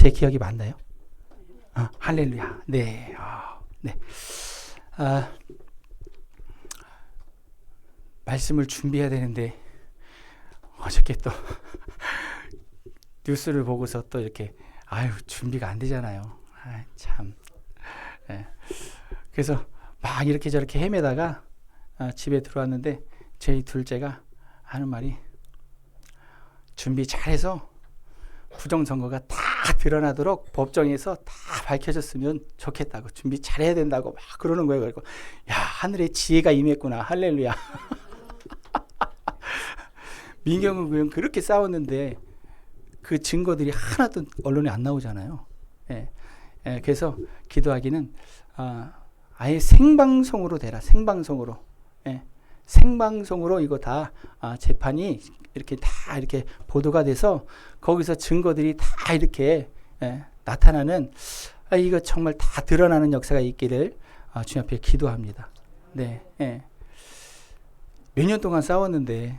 제 기억이 맞나요? 할렐루야. 네. 네. 말씀을 준비해야 되는데 어저께 또 뉴스를 보고서 또 이렇게 준비가 안 되잖아요. 참. 네. 그래서 막 이렇게 저렇게 헤매다가 집에 들어왔는데 저희 둘째가 하는 말이 준비 잘해서 부정선거가 다 드러나도록 법정에서 다 밝혀졌으면 좋겠다고 준비 잘해야 된다고 막 그러는 거예요. 그리고 야, 하늘에 지혜가 임했구나. 할렐루야. 민경은 그냥 그렇게 싸웠는데 그 증거들이 하나도 언론에 안 나오잖아요. 그래서 기도하기는 아예 생방송으로 되라. 생방송으로. 생방송으로 이거 다 재판이 이렇게 다 이렇게 보도가 돼서 거기서 증거들이 다 이렇게 나타나는 이거 정말 다 드러나는 역사가 있기를 주님 앞에 기도합니다. 네. 몇 년 동안 싸웠는데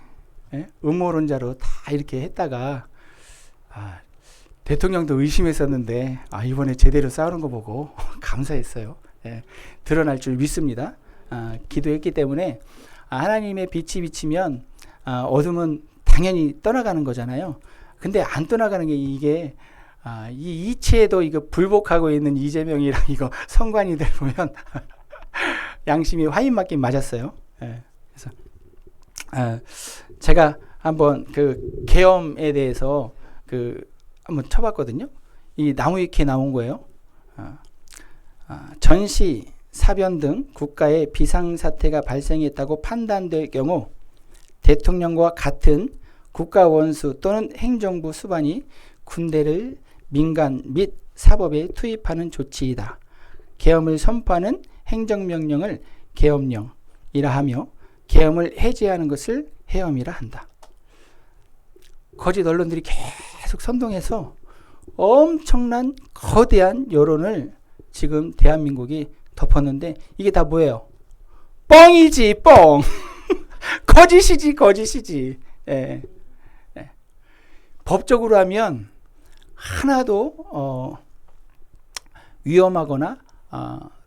음모론자로 다 이렇게 했다가 대통령도 의심했었는데 이번에 제대로 싸우는 거 보고 감사했어요. 드러날 줄 믿습니다. 기도했기 때문에 하나님의 빛이 비치면 어둠은 당연히 떠나가는 거잖아요. 근데 안 떠나가는 게 이게 이 이치에도 이거 불복하고 있는 이재명이랑 이거 선관위들 보면 양심이 화인 맞긴 맞았어요. 그래서 제가 한번 그 계엄에 대해서 한번 쳐봤거든요. 이 나무위키에 나온 거예요. 전시, 사변 등 국가에 비상사태가 발생했다고 판단될 경우 대통령과 같은 국가 원수 또는 행정부 수반이 군대를 민간 및 사법에 투입하는 조치이다. 계엄을 선포하는 행정명령을 계엄령이라 하며 계엄을 해제하는 것을 해엄이라 한다. 거짓 언론들이 계속 선동해서 엄청난 거대한 여론을 지금 대한민국이 덮었는데 이게 다 뭐예요? 뻥이지, 뻥. 거짓이지. 법적으로 하면 하나도 위험하거나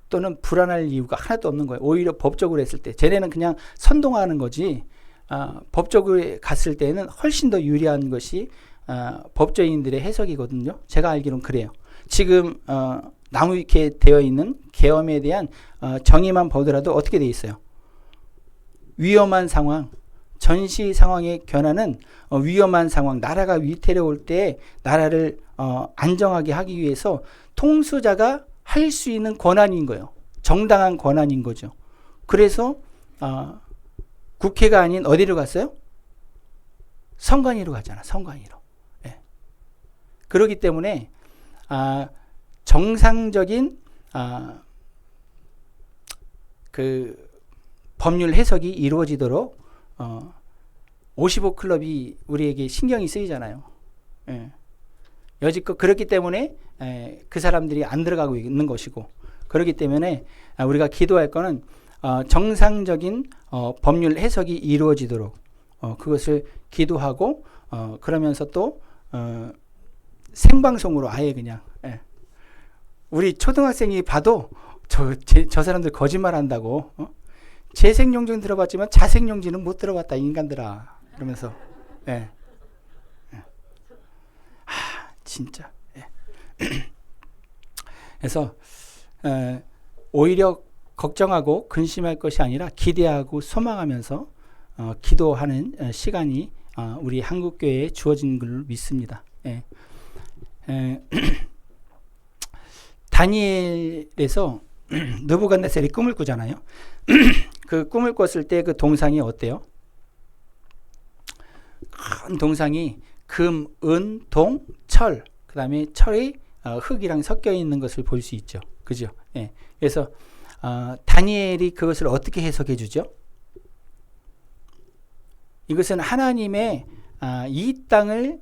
또는 불안할 이유가 하나도 없는 거예요. 오히려 법적으로 했을 때 쟤네는 그냥 선동하는 거지 법적으로 갔을 때는 훨씬 더 유리한 것이 법조인들의 해석이거든요. 제가 알기로는 그래요. 지금 나무위키에 되어 있는 계엄에 대한 정의만 보더라도 어떻게 되어 있어요? 위험한 상황, 전시 상황에 견하는 위험한 상황, 나라가 위태로울 때 나라를 안정하게 하기 위해서 통수자가 할 수 있는 권한인 거예요. 정당한 권한인 거죠. 그래서 국회가 아닌 어디로 갔어요? 선관위로 가잖아. 선관위로. 그렇기 때문에 정상적인 그 법률 해석이 이루어지도록 55클럽이 우리에게 신경이 쓰이잖아요. 여지껏 그렇기 때문에 그 사람들이 안 들어가고 있는 것이고, 그렇기 때문에 우리가 기도할 거는 정상적인 법률 해석이 이루어지도록 그것을 기도하고 그러면서 또 생방송으로 아예 그냥 우리 초등학생이 봐도 저 사람들 거짓말 한다고 재생용지는 들어봤지만 자생용지는 못 들어봤다 인간들아 그러면서 진짜 그래서 오히려 걱정하고 근심할 것이 아니라 기대하고 소망하면서 기도하는 시간이 우리 한국교회에 주어진 걸로 믿습니다. 다니엘에서 느부갓네살이 꿈을 꾸잖아요. 그 꿈을 꿨을 때 그 동상이 어때요? 큰 동상이 금, 은, 동, 철, 그 다음에 철이 흙이랑 섞여 있는 것을 볼 수 있죠. 그죠? 그래서 다니엘이 그것을 어떻게 해석해 주죠? 이것은 하나님의 이 땅을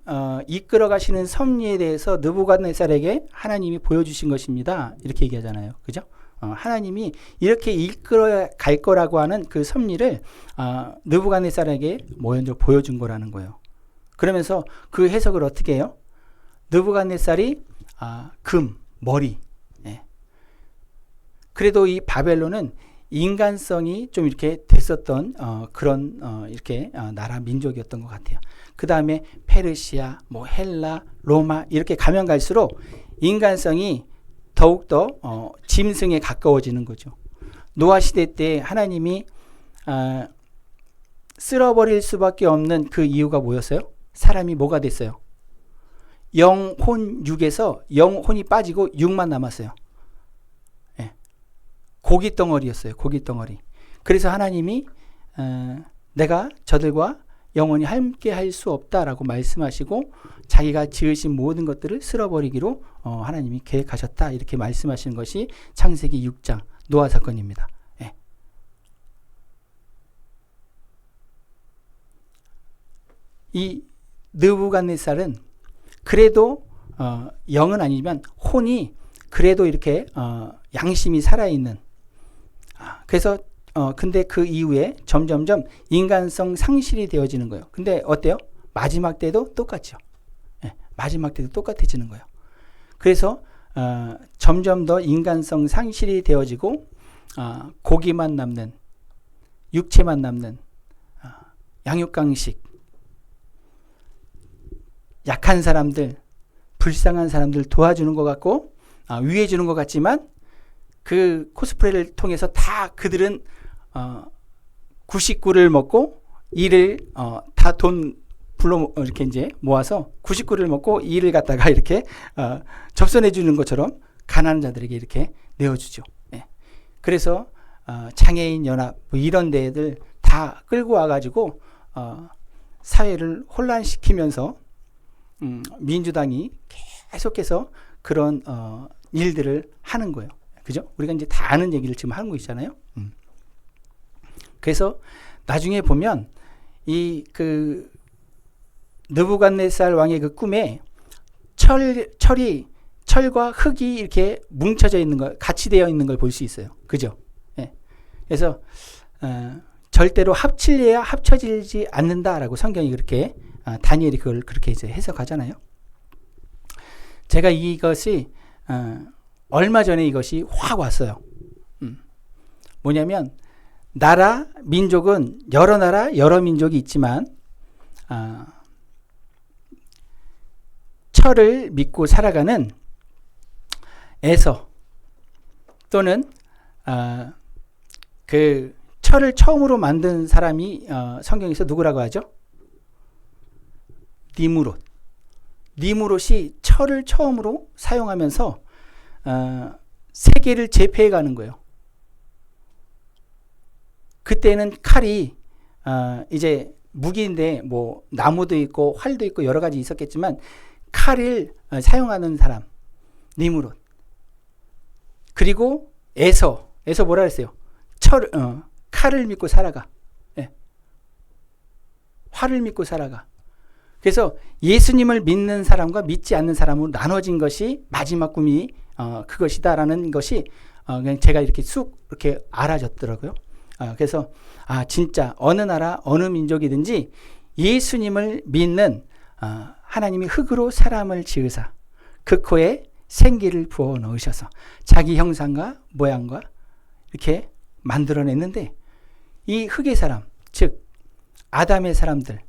이끌어 가시는 섭리에 대해서 느부갓네살에게 하나님이 보여주신 것입니다. 이렇게 얘기하잖아요. 그죠? 하나님이 이렇게 이끌어 갈 거라고 하는 그 섭리를 느부갓네살에게 먼저 보여준 거라는 거예요. 그러면서 그 해석을 어떻게 해요? 느부갓네살이 금, 머리. 예. 그래도 이 바벨론은 인간성이 좀 이렇게 됐었던 그런 이렇게 나라 민족이었던 것 같아요. 그 다음에 페르시아, 뭐 헬라, 로마 이렇게 가면 갈수록 인간성이 더욱더 짐승에 가까워지는 거죠. 노아 시대 때 하나님이 쓸어버릴 수밖에 없는 그 이유가 뭐였어요? 사람이 뭐가 됐어요? 영혼 육에서 영혼이 빠지고 육만 남았어요. 예. 고기 덩어리였어요. 고기 덩어리. 그래서 하나님이 내가 저들과 영원히 함께 할 수 없다라고 말씀하시고 자기가 지으신 모든 것들을 쓸어버리기로 하나님이 계획하셨다 이렇게 말씀하시는 것이 창세기 6장 노아 사건입니다. 예. 이 느부갓네살은 그래도 영은 아니지만 혼이 그래도 이렇게 양심이 살아있는 그래서 근데 그 이후에 점점점 인간성 상실이 되어지는 거예요. 근데 어때요? 마지막 때도 똑같죠. 예, 마지막 때도 똑같아지는 거예요. 그래서 점점 더 인간성 상실이 되어지고 고기만 남는 육체만 남는 양육강식 약한 사람들 불쌍한 사람들 도와주는 것 같고 위해주는 것 같지만 그 코스프레를 통해서 다 그들은 99를 먹고 이를 다 돈 불러 이렇게 이제 모아서 99를 먹고 이를 갖다가 이렇게 접선해 주는 것처럼 가난한 자들에게 이렇게 내어주죠. 예. 그래서 장애인 연합 뭐 이런 데들 다 끌고 와가지고 사회를 혼란시키면서 민주당이 계속해서 그런 일들을 하는 거예요. 그죠? 우리가 이제 다 아는 얘기를 지금 하는 거 있잖아요. 그래서 나중에 보면 이 그 느부갓네살 왕의 그 꿈에 철과 흙이 이렇게 뭉쳐져 있는 걸 같이 되어 있는 걸 볼 수 있어요. 그죠? 예. 그래서 절대로 합칠래야 합쳐지지 않는다라고 성경이 그렇게 다니엘이 그걸 그렇게 이제 해석하잖아요. 제가 이것이 얼마 전에 이것이 확 왔어요. 뭐냐면 나라, 민족은 여러 나라, 여러 민족이 있지만 철을 믿고 살아가는 에서 또는 그 철을 처음으로 만든 사람이 성경에서 누구라고 하죠? 니무롯. 니무롯이 철을 처음으로 사용하면서 세계를 제패해 가는 거예요. 그때는 칼이 이제 무기인데 뭐 나무도 있고 활도 있고 여러 가지 있었겠지만 칼을 사용하는 사람 니무롯. 그리고 에서 뭐라 그랬어요? 칼을 믿고 살아가. 예. 활을 믿고 살아가. 그래서 예수님을 믿는 사람과 믿지 않는 사람으로 나눠진 것이 마지막 꿈이 그것이다라는 것이 그냥 제가 이렇게 쑥 이렇게 알아졌더라고요. 그래서 진짜 어느 나라 어느 민족이든지 예수님을 믿는 하나님이 흙으로 사람을 지으사 그 코에 생기를 부어 넣으셔서 자기 형상과 모양과 이렇게 만들어냈는데 이 흙의 사람 즉 아담의 사람들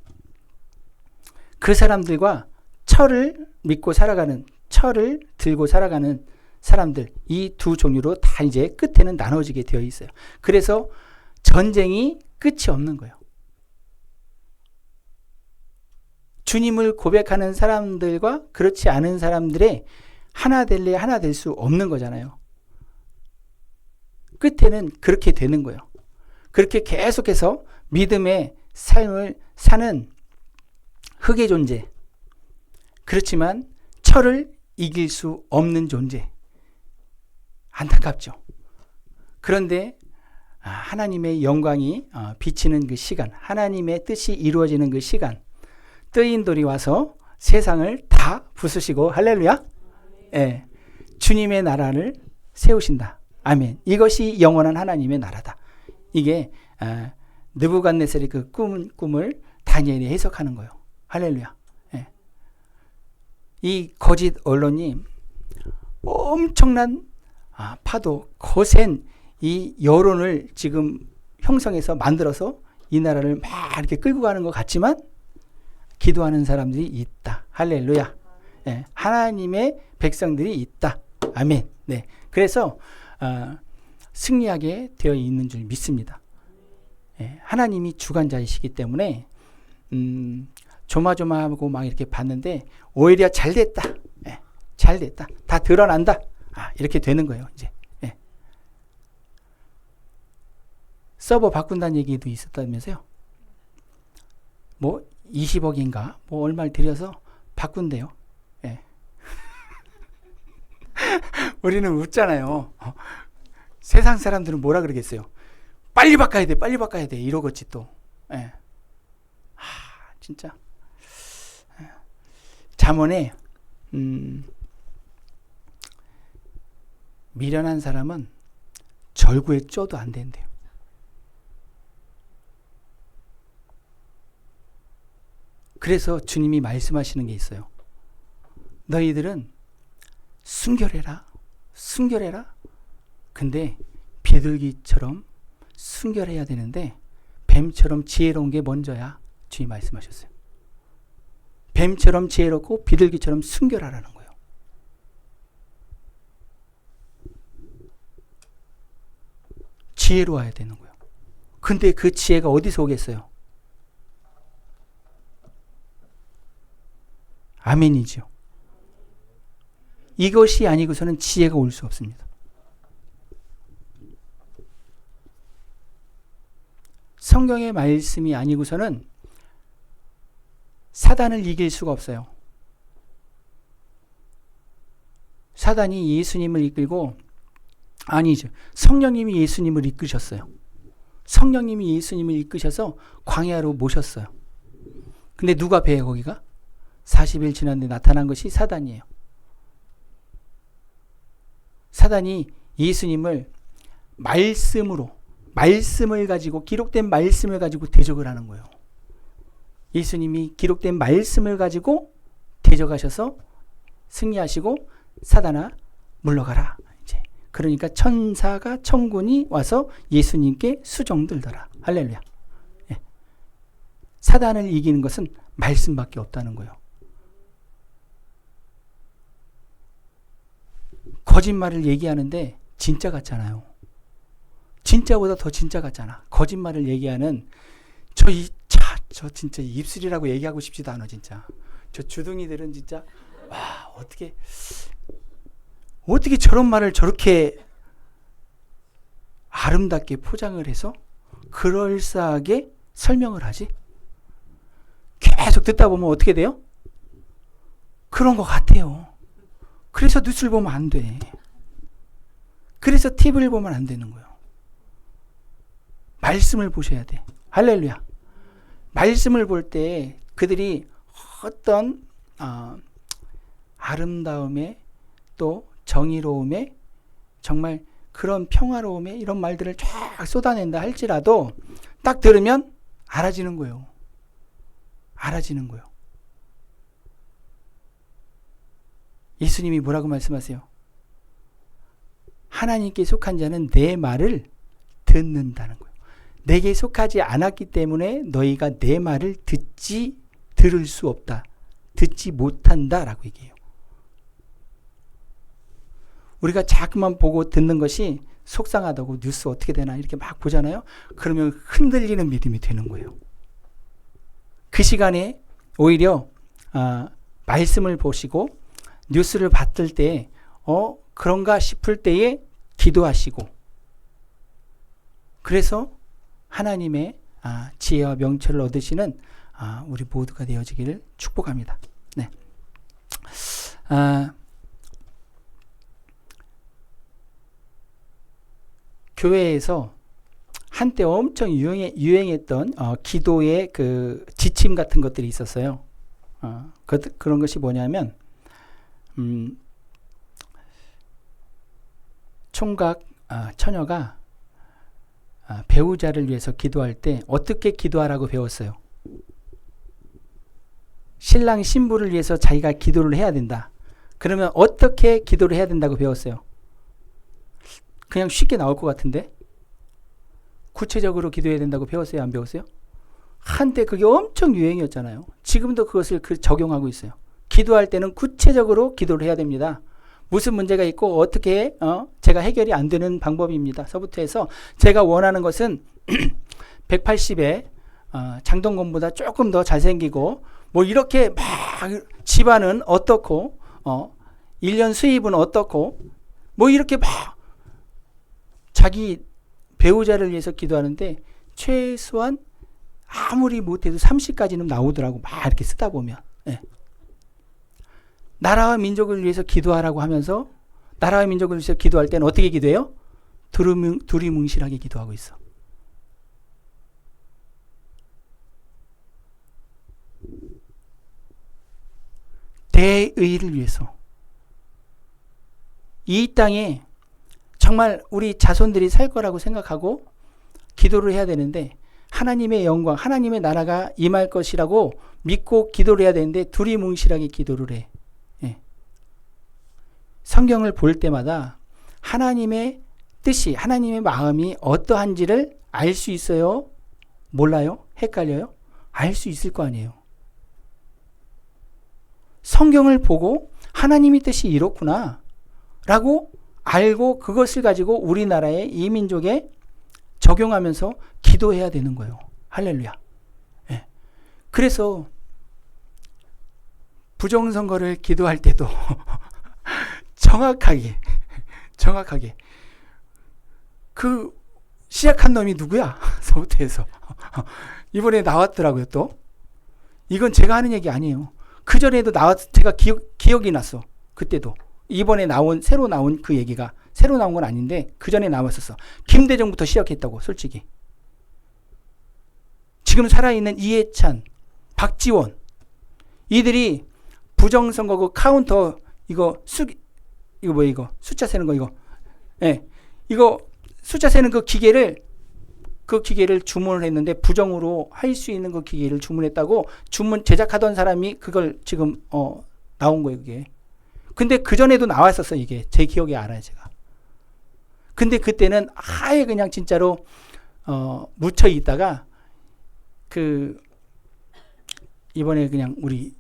그 사람들과 철을 믿고 살아가는 철을 들고 살아가는 사람들 이 두 종류로 다 이제 끝에는 나눠지게 되어 있어요. 그래서 전쟁이 끝이 없는 거예요. 주님을 고백하는 사람들과 그렇지 않은 사람들의 하나 될래 하나 될 수 없는 거잖아요. 끝에는 그렇게 되는 거예요. 그렇게 계속해서 믿음의 삶을 사는 흙의 존재. 그렇지만 철을 이길 수 없는 존재. 안타깝죠. 그런데 하나님의 영광이 비치는 그 시간, 하나님의 뜻이 이루어지는 그 시간, 뜨인돌이 와서 세상을 다 부수시고 할렐루야. 예, 주님의 나라를 세우신다. 아멘. 이것이 영원한 하나님의 나라다. 이게 느부갓네살이 그 꿈을 다니엘이 해석하는 거예요. 할렐루야. 예. 이 거짓 언론이 엄청난 파도, 거센 이 여론을 지금 형성해서 만들어서 이 나라를 막 이렇게 끌고 가는 것 같지만 기도하는 사람들이 있다. 할렐루야. 네, 하나님의 백성들이 있다. 아멘. 네, 그래서 승리하게 되어 있는 줄 믿습니다. 네, 하나님이 주관자이시기 때문에 조마조마하고 막 이렇게 봤는데 오히려 잘 됐다. 네, 잘 됐다. 다 드러난다. 이렇게 되는 거예요. 이제 네. 서버 바꾼다는 얘기도 있었다면서요. 뭐 20억인가 뭐 얼마를 들여서 바꾼대요. 네. 우리는 웃잖아요. 세상 사람들은 뭐라 그러겠어요. 빨리 바꿔야 돼, 빨리 바꿔야 돼 이러겠지 또. 네. 진짜 잠언에 미련한 사람은 절구에 쪄도 안 된대요. 그래서 주님이 말씀하시는 게 있어요. 너희들은 순결해라. 순결해라. 근데 비둘기처럼 순결해야 되는데 뱀처럼 지혜로운 게 먼저야. 주님이 말씀하셨어요. 뱀처럼 지혜롭고 비둘기처럼 순결하라는 거예요. 지혜로워야 되는 거예요. 근데 그 지혜가 어디서 오겠어요? 아멘이죠. 이것이 아니고서는 지혜가 올 수 없습니다. 성경의 말씀이 아니고서는 사단을 이길 수가 없어요. 사단이 예수님을 이끌고 아니죠. 성령님이 예수님을 이끄셨어요. 성령님이 예수님을 이끄셔서 광야로 모셨어요. 근데 누가 배에 거기가? 40일 지났는데 나타난 것이 사단이에요. 사단이 예수님을 말씀을 가지고 기록된 말씀을 가지고 대적을 하는 거예요. 예수님이 기록된 말씀을 가지고 대적하셔서 승리하시고 사단아 물러가라. 이제 그러니까 천사가 천군이 와서 예수님께 수종들더라. 할렐루야. 예. 사단을 이기는 것은 말씀밖에 없다는 거예요. 거짓말을 얘기하는데 진짜 같잖아요. 진짜보다 더 진짜 같잖아. 거짓말을 얘기하는 저 진짜 입술이라고 얘기하고 싶지도 않아 진짜. 저 주둥이들은 진짜 와 어떻게 저런 말을 저렇게 아름답게 포장을 해서 그럴싸하게 설명을 하지? 계속 듣다 보면 어떻게 돼요? 그런 것 같아요. 그래서 뉴스를 보면 안 돼. 그래서 TV를 보면 안 되는 거예요. 말씀을 보셔야 돼. 할렐루야. 말씀을 볼 때 그들이 어떤 아름다움에 또 정의로움에 정말 그런 평화로움에 이런 말들을 쫙 쏟아낸다 할지라도 딱 들으면 알아지는 거예요. 알아지는 거예요. 예수님이 뭐라고 말씀하세요? 하나님께 속한 자는 내 말을 듣는다는 거예요. 내게 속하지 않았기 때문에 너희가 내 말을 들을 수 없다. 듣지 못한다라고 얘기해요. 우리가 자꾸만 보고 듣는 것이 속상하다고 뉴스 어떻게 되나 이렇게 막 보잖아요. 그러면 흔들리는 믿음이 되는 거예요. 그 시간에 오히려 말씀을 보시고 뉴스를 봤을 때 그런가 싶을 때에 기도하시고 그래서 하나님의 지혜와 명철을 얻으시는 우리 모두가 되어지기를 축복합니다. 네. 교회에서 한때 엄청 유행했던 기도의 그 지침 같은 것들이 있었어요. 그런 것이 뭐냐면 총각 처녀가 배우자를 위해서 기도할 때 어떻게 기도하라고 배웠어요. 신랑 신부를 위해서 자기가 기도를 해야 된다. 그러면 어떻게 기도를 해야 된다고 배웠어요? 그냥 쉽게 나올 것 같은데 구체적으로 기도해야 된다고 배웠어요? 안 배웠어요? 한때 그게 엄청 유행이었잖아요. 지금도 그것을 적용하고 있어요. 기도할 때는 구체적으로 기도를 해야 됩니다. 무슨 문제가 있고 어떻게 제가 해결이 안 되는 방법입니다. 서부터 해서 제가 원하는 것은 180에 장동건보다 조금 더 잘생기고 뭐 이렇게 막 집안은 어떻고 1년 수입은 어떻고 뭐 이렇게 막 자기 배우자를 위해서 기도하는데 최소한 아무리 못해도 30까지는 나오더라고. 막 이렇게 쓰다 보면. 네. 나라와 민족을 위해서 기도하라고 하면서 나라와 민족을 위해서 기도할 때는 어떻게 기도해요? 두리뭉실하게 기도하고 있어. 대의를 위해서. 이 땅에 정말 우리 자손들이 살 거라고 생각하고 기도를 해야 되는데 하나님의 영광, 하나님의 나라가 임할 것이라고 믿고 기도를 해야 되는데 두리뭉실하게 기도를 해. 예. 성경을 볼 때마다 하나님의 뜻이, 하나님의 마음이 어떠한지를 알 수 있어요? 몰라요? 헷갈려요? 알 수 있을 거 아니에요. 성경을 보고 하나님의 뜻이 이렇구나 라고 알고 그것을 가지고 우리나라의 이 민족에 적용하면서 기도해야 되는 거예요. 할렐루야. 예. 그래서 부정선거를 기도할 때도 정확하게 그 시작한 놈이 누구야? 서부터해서 이번에 나왔더라고요. 또 이건 제가 하는 얘기 아니에요. 그 전에도 제가 기억이 났어. 그때도 이번에 새로 나온 그 얘기가 새로 나온 건 아닌데 그 전에 나왔었어. 김대중부터 시작했다고. 솔직히 지금 살아있는 이해찬, 박지원 이들이 부정선거 그 카운터 이거 뭐야 이거 숫자 세는 거 이거 이거 숫자 세는 그 기계를 주문을 했는데 부정으로 할 수 있는 그 기계를 주문했다고 제작하던 사람이 그걸 지금 나온 거예요. 그게. 근데 그 전에도 나왔었어. 이게 제 기억에 알아요. 제가. 근데 그때는 아예 그냥 진짜로 묻혀 있다가 이번에 그냥 우리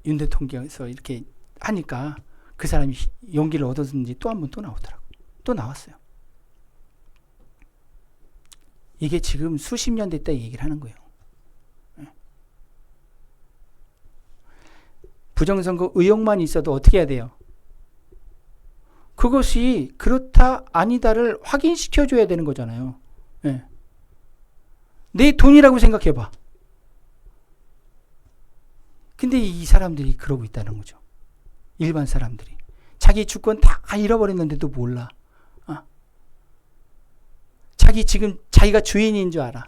윤 대통령께서 이렇게 하니까 그 사람이 용기를 얻었는지 또 한 번 또 나오더라고. 또 나왔어요. 이게 지금 수십 년 됐다 얘기를 하는 거예요. 부정선거 의혹만 있어도 어떻게 해야 돼요? 그것이 그렇다 아니다를 확인시켜줘야 되는 거잖아요. 네. 내 돈이라고 생각해봐. 근데 이 사람들이 그러고 있다는 거죠. 일반 사람들이. 자기 주권 다 잃어버렸는데도 몰라. 자기가 주인인 줄 알아.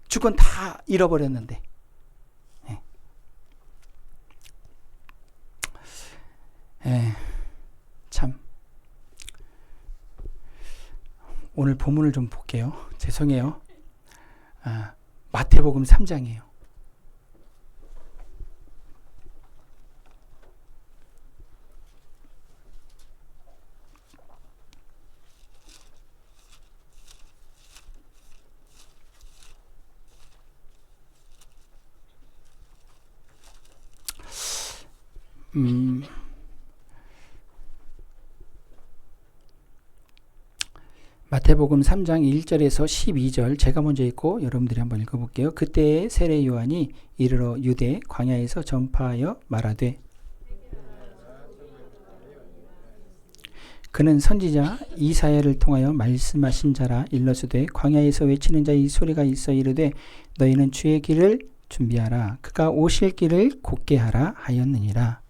주권 다 잃어버렸는데. 참. 오늘 본문을 좀 볼게요. 죄송해요. 마태복음 3장이에요. 마태복음 3장 1절에서 12절 제가 먼저 읽고 여러분들이 한번 읽어볼게요. 그때 세례 요한이 이르러 유대 광야에서 전파하여 말하되 그는 선지자 이사야를 통하여 말씀하신 자라 일러주되 광야에서 외치는 자의 소리가 있어 이르되 너희는 주의 길을 준비하라 그가 오실 길을 곧게 하라 하였느니라.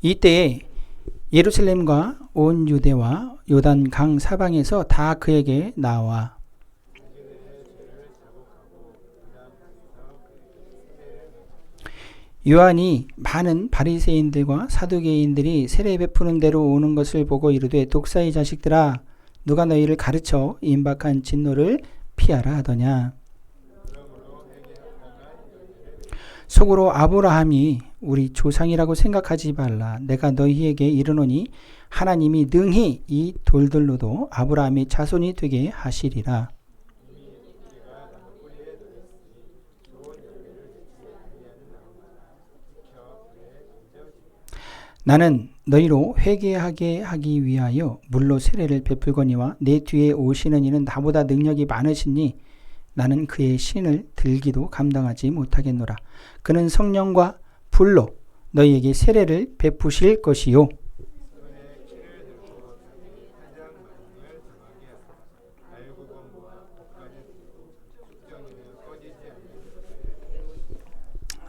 이때에 예루살렘과 온 유대와 요단 강 사방에서 다 그에게 나와 요한이 많은 바리새인들과 사두개인들이 세례 베푸는 대로 오는 것을 보고 이르되 독사의 자식들아 누가 너희를 가르쳐 임박한 진노를 피하라 하더냐. 속으로 아브라함이 우리 조상이라고 생각하지 말라. 내가 너희에게 이르노니 하나님이 능히 이 돌들로도 아브라함의 자손이 되게 하시리라. 나는 너희로 회개하게 하기 위하여 물로 세례를 베풀거니와 내 뒤에 오시는 이는 나보다 능력이 많으시니 나는 그의 신을 들기도 감당하지 못하겠노라. 그는 성령과 불로 너희에게 세례를 베푸실 것이요.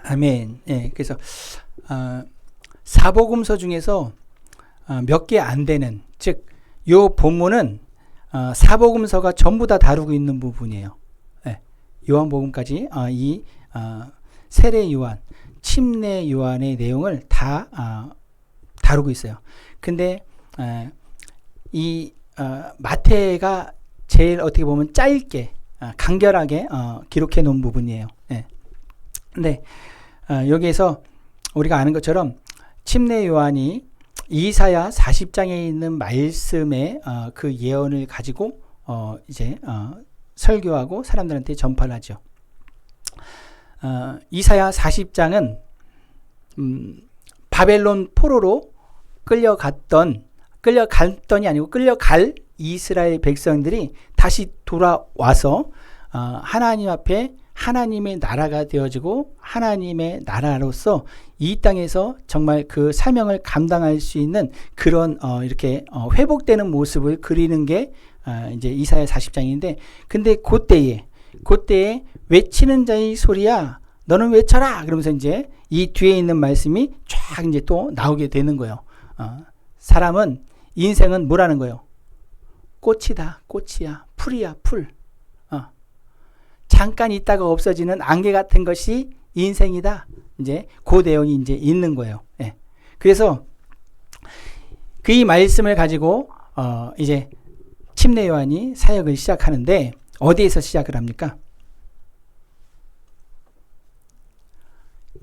아멘. 예, 그래서 사복음서 중에서 몇 개 안 되는, 즉 요 본문은 사복음서가 전부 다 다루고 있는 부분이에요. 예, 요한복음까지 이 세례 요한, 침례 요한의 내용을 다 다루고 있어요. 근데 이 마태가 제일 어떻게 보면 짧게 간결하게 기록해 놓은 부분이에요. 예. 근데 여기에서 우리가 아는 것처럼 침례 요한이 이사야 40장에 있는 말씀의 그 예언을 가지고 이제 설교하고 사람들한테 전파를 하죠. 이사야 40장은 바벨론 포로로 끌려갔던이 아니고 끌려갈 이스라엘 백성들이 다시 돌아와서 하나님 앞에 하나님의 나라가 되어지고 하나님의 나라로서 이 땅에서 정말 그 사명을 감당할 수 있는 그런 이렇게 회복되는 모습을 그리는 게 이제 이사야 40장인데, 근데 그때에 외치는 자의 소리야 너는 외쳐라 그러면서 이제 이 뒤에 있는 말씀이 쫙 이제 또 나오게 되는 거예요. 사람은 인생은 뭐라는 거예요? 꽃이다, 꽃이야, 풀이야, 풀. 잠깐 있다가 없어지는 안개 같은 것이 인생이다. 이제 그 내용이 이제 있는 거예요. 예. 그래서 그 이 말씀을 가지고 이제 침례 요한이 사역을 시작하는데 어디에서 시작을 합니까?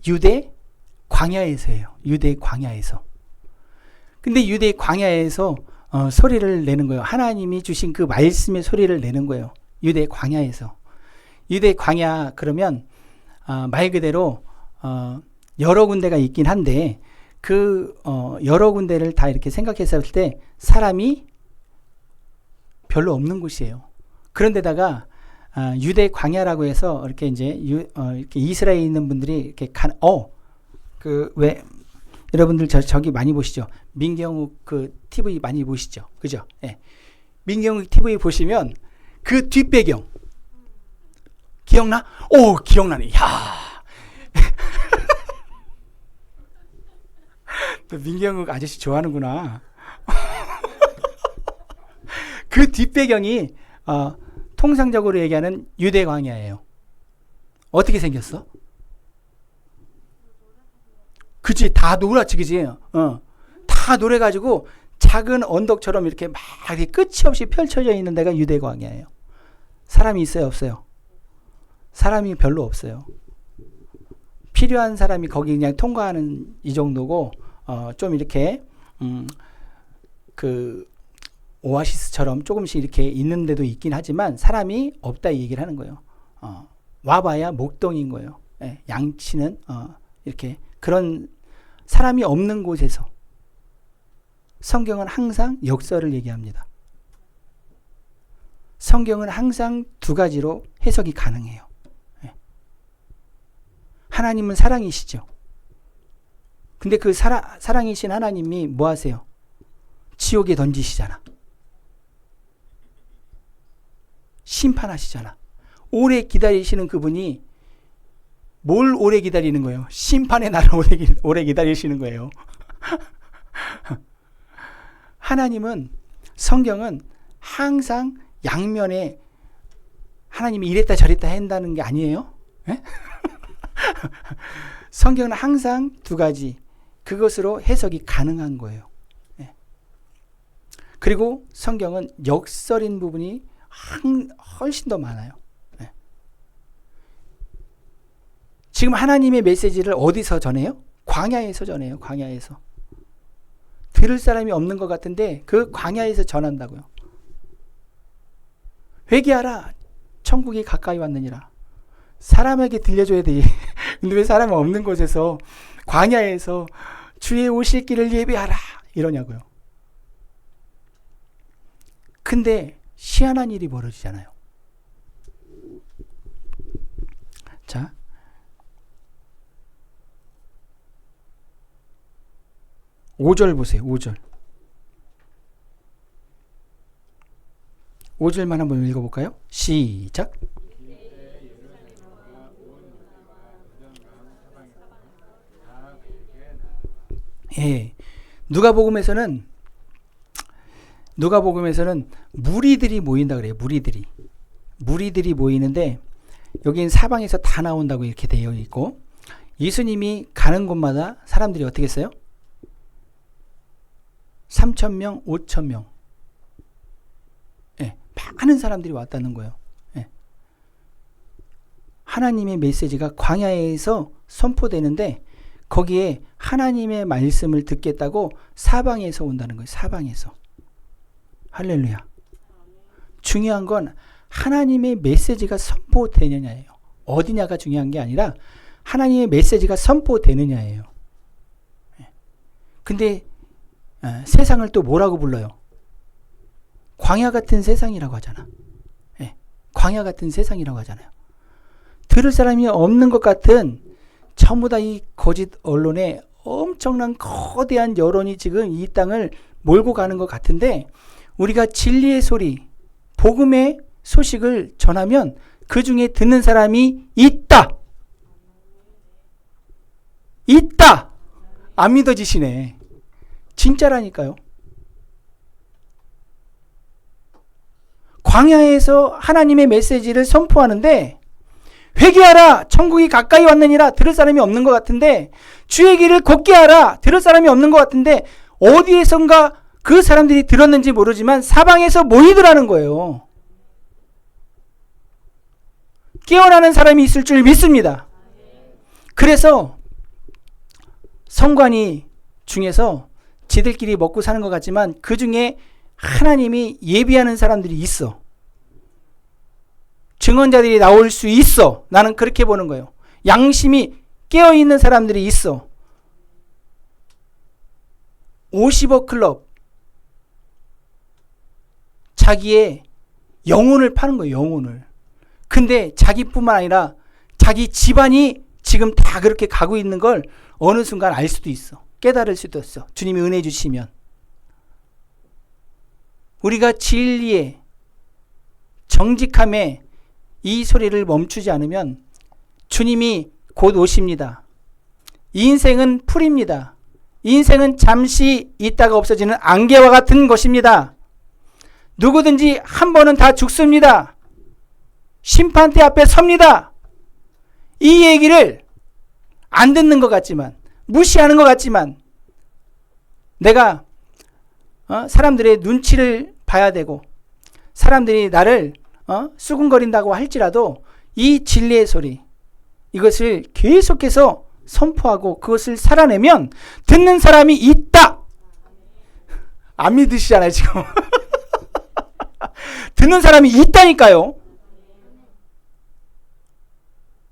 유대 광야에서예요. 유대 광야에서. 근데 유대 광야에서 소리를 내는 거예요. 하나님이 주신 그 말씀의 소리를 내는 거예요. 유대 광야에서. 유대 광야 그러면 말 그대로 여러 군데가 있긴 한데 그 여러 군데를 다 이렇게 생각했을 때 사람이 별로 없는 곳이에요. 그런데다가 유대 광야라고 해서 이렇게 이제 이렇게 이스라엘에 있는 분들이 이렇게 왜 여러분들 저기 많이 보시죠? 민경욱 그 TV 많이 보시죠? 그죠? 예. 민경욱 TV 보시면 그 뒷배경 기억나? 오, 기억나네. 야. 민경욱 아저씨 좋아하는구나. 그 뒷배경이 통상적으로 얘기하는 유대 광야예요. 어떻게 생겼어? 그치, 다 노랗지, 그치? 다 노래가지고 작은 언덕처럼 이렇게 막 끝이 없이 펼쳐져 있는 데가 유대 광야예요. 사람이 있어요, 없어요? 사람이 별로 없어요. 필요한 사람이 거기 그냥 통과하는 이 정도고, 좀 이렇게, 그, 오아시스처럼 조금씩 이렇게 있는 데도 있긴 하지만 사람이 없다 이 얘기를 하는 거예요. 와봐야 목동인 거예요. 예, 양치는, 이렇게 그런 사람이 없는 곳에서 성경은 항상 역설을 얘기합니다. 성경은 항상 두 가지로 해석이 가능해요. 하나님은 사랑이시죠. 근데 그 사랑이신 하나님이 뭐 하세요? 지옥에 던지시잖아. 심판하시잖아. 오래 기다리시는 그분이 뭘 오래 기다리는 거예요? 심판의 날을 오래 기다리시는 거예요. 하나님은, 성경은 항상 양면에 하나님이 이랬다 저랬다 한다는 게 아니에요. 성경은 항상 두 가지 그것으로 해석이 가능한 거예요. 그리고 성경은 역설인 부분이 훨씬 더 많아요. 지금 하나님의 메시지를 어디서 전해요? 광야에서 전해요. 광야에서. 들을 사람이 없는 것 같은데 그 광야에서 전한다고요. 회개하라. 천국이 가까이 왔느니라. 사람에게 들려줘야 돼. 근데 왜 사람이 없는 곳에서 광야에서 주의 오실 길을 예비하라 이러냐고요. 근데 희한한 일이 벌어지잖아요. 자, 5절 보세요. 5절. 5절만 한번 읽어볼까요? 시작. 예, 누가복음에서는 무리들이 모인다 그래요. 무리들이 모이는데 여기는 사방에서 다 나온다고 이렇게 되어 있고, 예수님이 가는 곳마다 사람들이 어떻게 했어요? 3,000명, 5,000명. 예, 많은 사람들이 왔다는 거예요. 예. 하나님의 메시지가 광야에서 선포되는데 거기에 하나님의 말씀을 듣겠다고 사방에서 온다는 거예요. 사방에서. 할렐루야. 중요한 건 하나님의 메시지가 선포되느냐예요. 어디냐가 중요한 게 아니라 하나님의 메시지가 선포되느냐예요. 근데 세상을 또 뭐라고 불러요? 광야 같은 세상이라고 하잖아. 광야 같은 세상이라고 하잖아요. 들을 사람이 없는 것 같은 전부 다 이 거짓 언론에 엄청난 거대한 여론이 지금 이 땅을 몰고 가는 것 같은데, 우리가 진리의 소리, 복음의 소식을 전하면 그 중에 듣는 사람이 있다. 안 믿어지시네. 진짜라니까요. 광야에서 하나님의 메시지를 선포하는데 회개하라, 천국이 가까이 왔느니라 들을 사람이 없는 것 같은데, 주의 길을 곱게 하라 들을 사람이 없는 것 같은데, 어디에선가 그 사람들이 들었는지 모르지만 사방에서 모이더라는 거예요. 깨어나는 사람이 있을 줄 믿습니다. 그래서 성관이 중에서 지들끼리 먹고 사는 것 같지만 그 중에 하나님이 예비하는 사람들이 있어. 증언자들이 나올 수 있어. 나는 그렇게 보는 거예요. 양심이 깨어있는 사람들이 있어. 50억 클럽. 자기의 영혼을 파는 거예요. 영혼을. 근데 자기뿐만 아니라 자기 집안이 지금 다 그렇게 가고 있는 걸 어느 순간 알 수도 있어. 깨달을 수도 있어. 주님이 은혜 주시면. 우리가 진리에, 정직함에 이 소리를 멈추지 않으면 주님이 곧 오십니다. 인생은 풀입니다. 인생은 잠시 있다가 없어지는 안개와 같은 것입니다. 누구든지 한 번은 다 죽습니다. 심판대 앞에 섭니다. 이 얘기를 안 듣는 것 같지만, 무시하는 것 같지만, 내가 사람들의 눈치를 봐야 되고 사람들이 나를 수군거린다고 할지라도 이 진리의 소리, 이것을 계속해서 선포하고 그것을 살아내면 듣는 사람이 있다. 안 믿으시잖아요 지금. 듣는 사람이 있다니까요.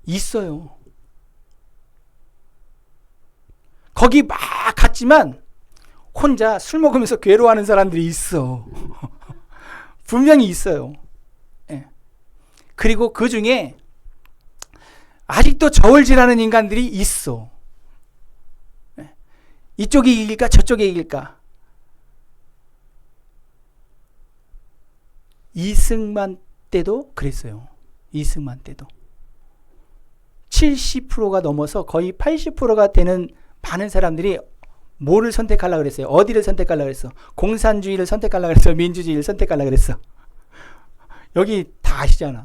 있어요. 거기 막 갔지만 혼자 술 먹으면서 괴로워하는 사람들이 있어. 분명히 있어요. 예. 그리고 그 중에 아직도 저울질하는 인간들이 있어. 예. 이쪽이 이길까 저쪽이 이길까. 이승만 때도 그랬어요. 이승만 때도 70%가 넘어서 거의 80%가 되는 많은 사람들이 뭐를 선택하려고 그랬어요? 어디를 선택하려고 그랬어? 공산주의를 선택하려고 그랬어? 민주주의를 선택하려고 그랬어? 여기 다 아시잖아.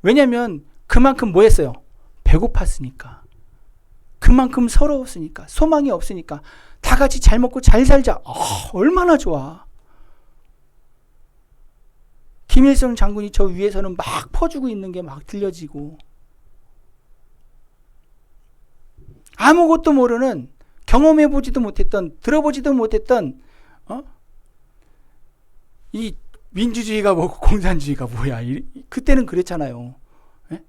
왜냐면 그만큼 뭐 했어요? 배고팠으니까. 그만큼 서러웠으니까. 소망이 없으니까. 다 같이 잘 먹고 잘 살자. 얼마나 좋아. 김일성 장군이 저 위에서는 막 퍼주고 있는 게 막 들려지고, 아무것도 모르는, 경험해보지도 못했던, 들어보지도 못했던 이 민주주의가 뭐고 공산주의가 뭐야. 그때는 그랬잖아요. 예?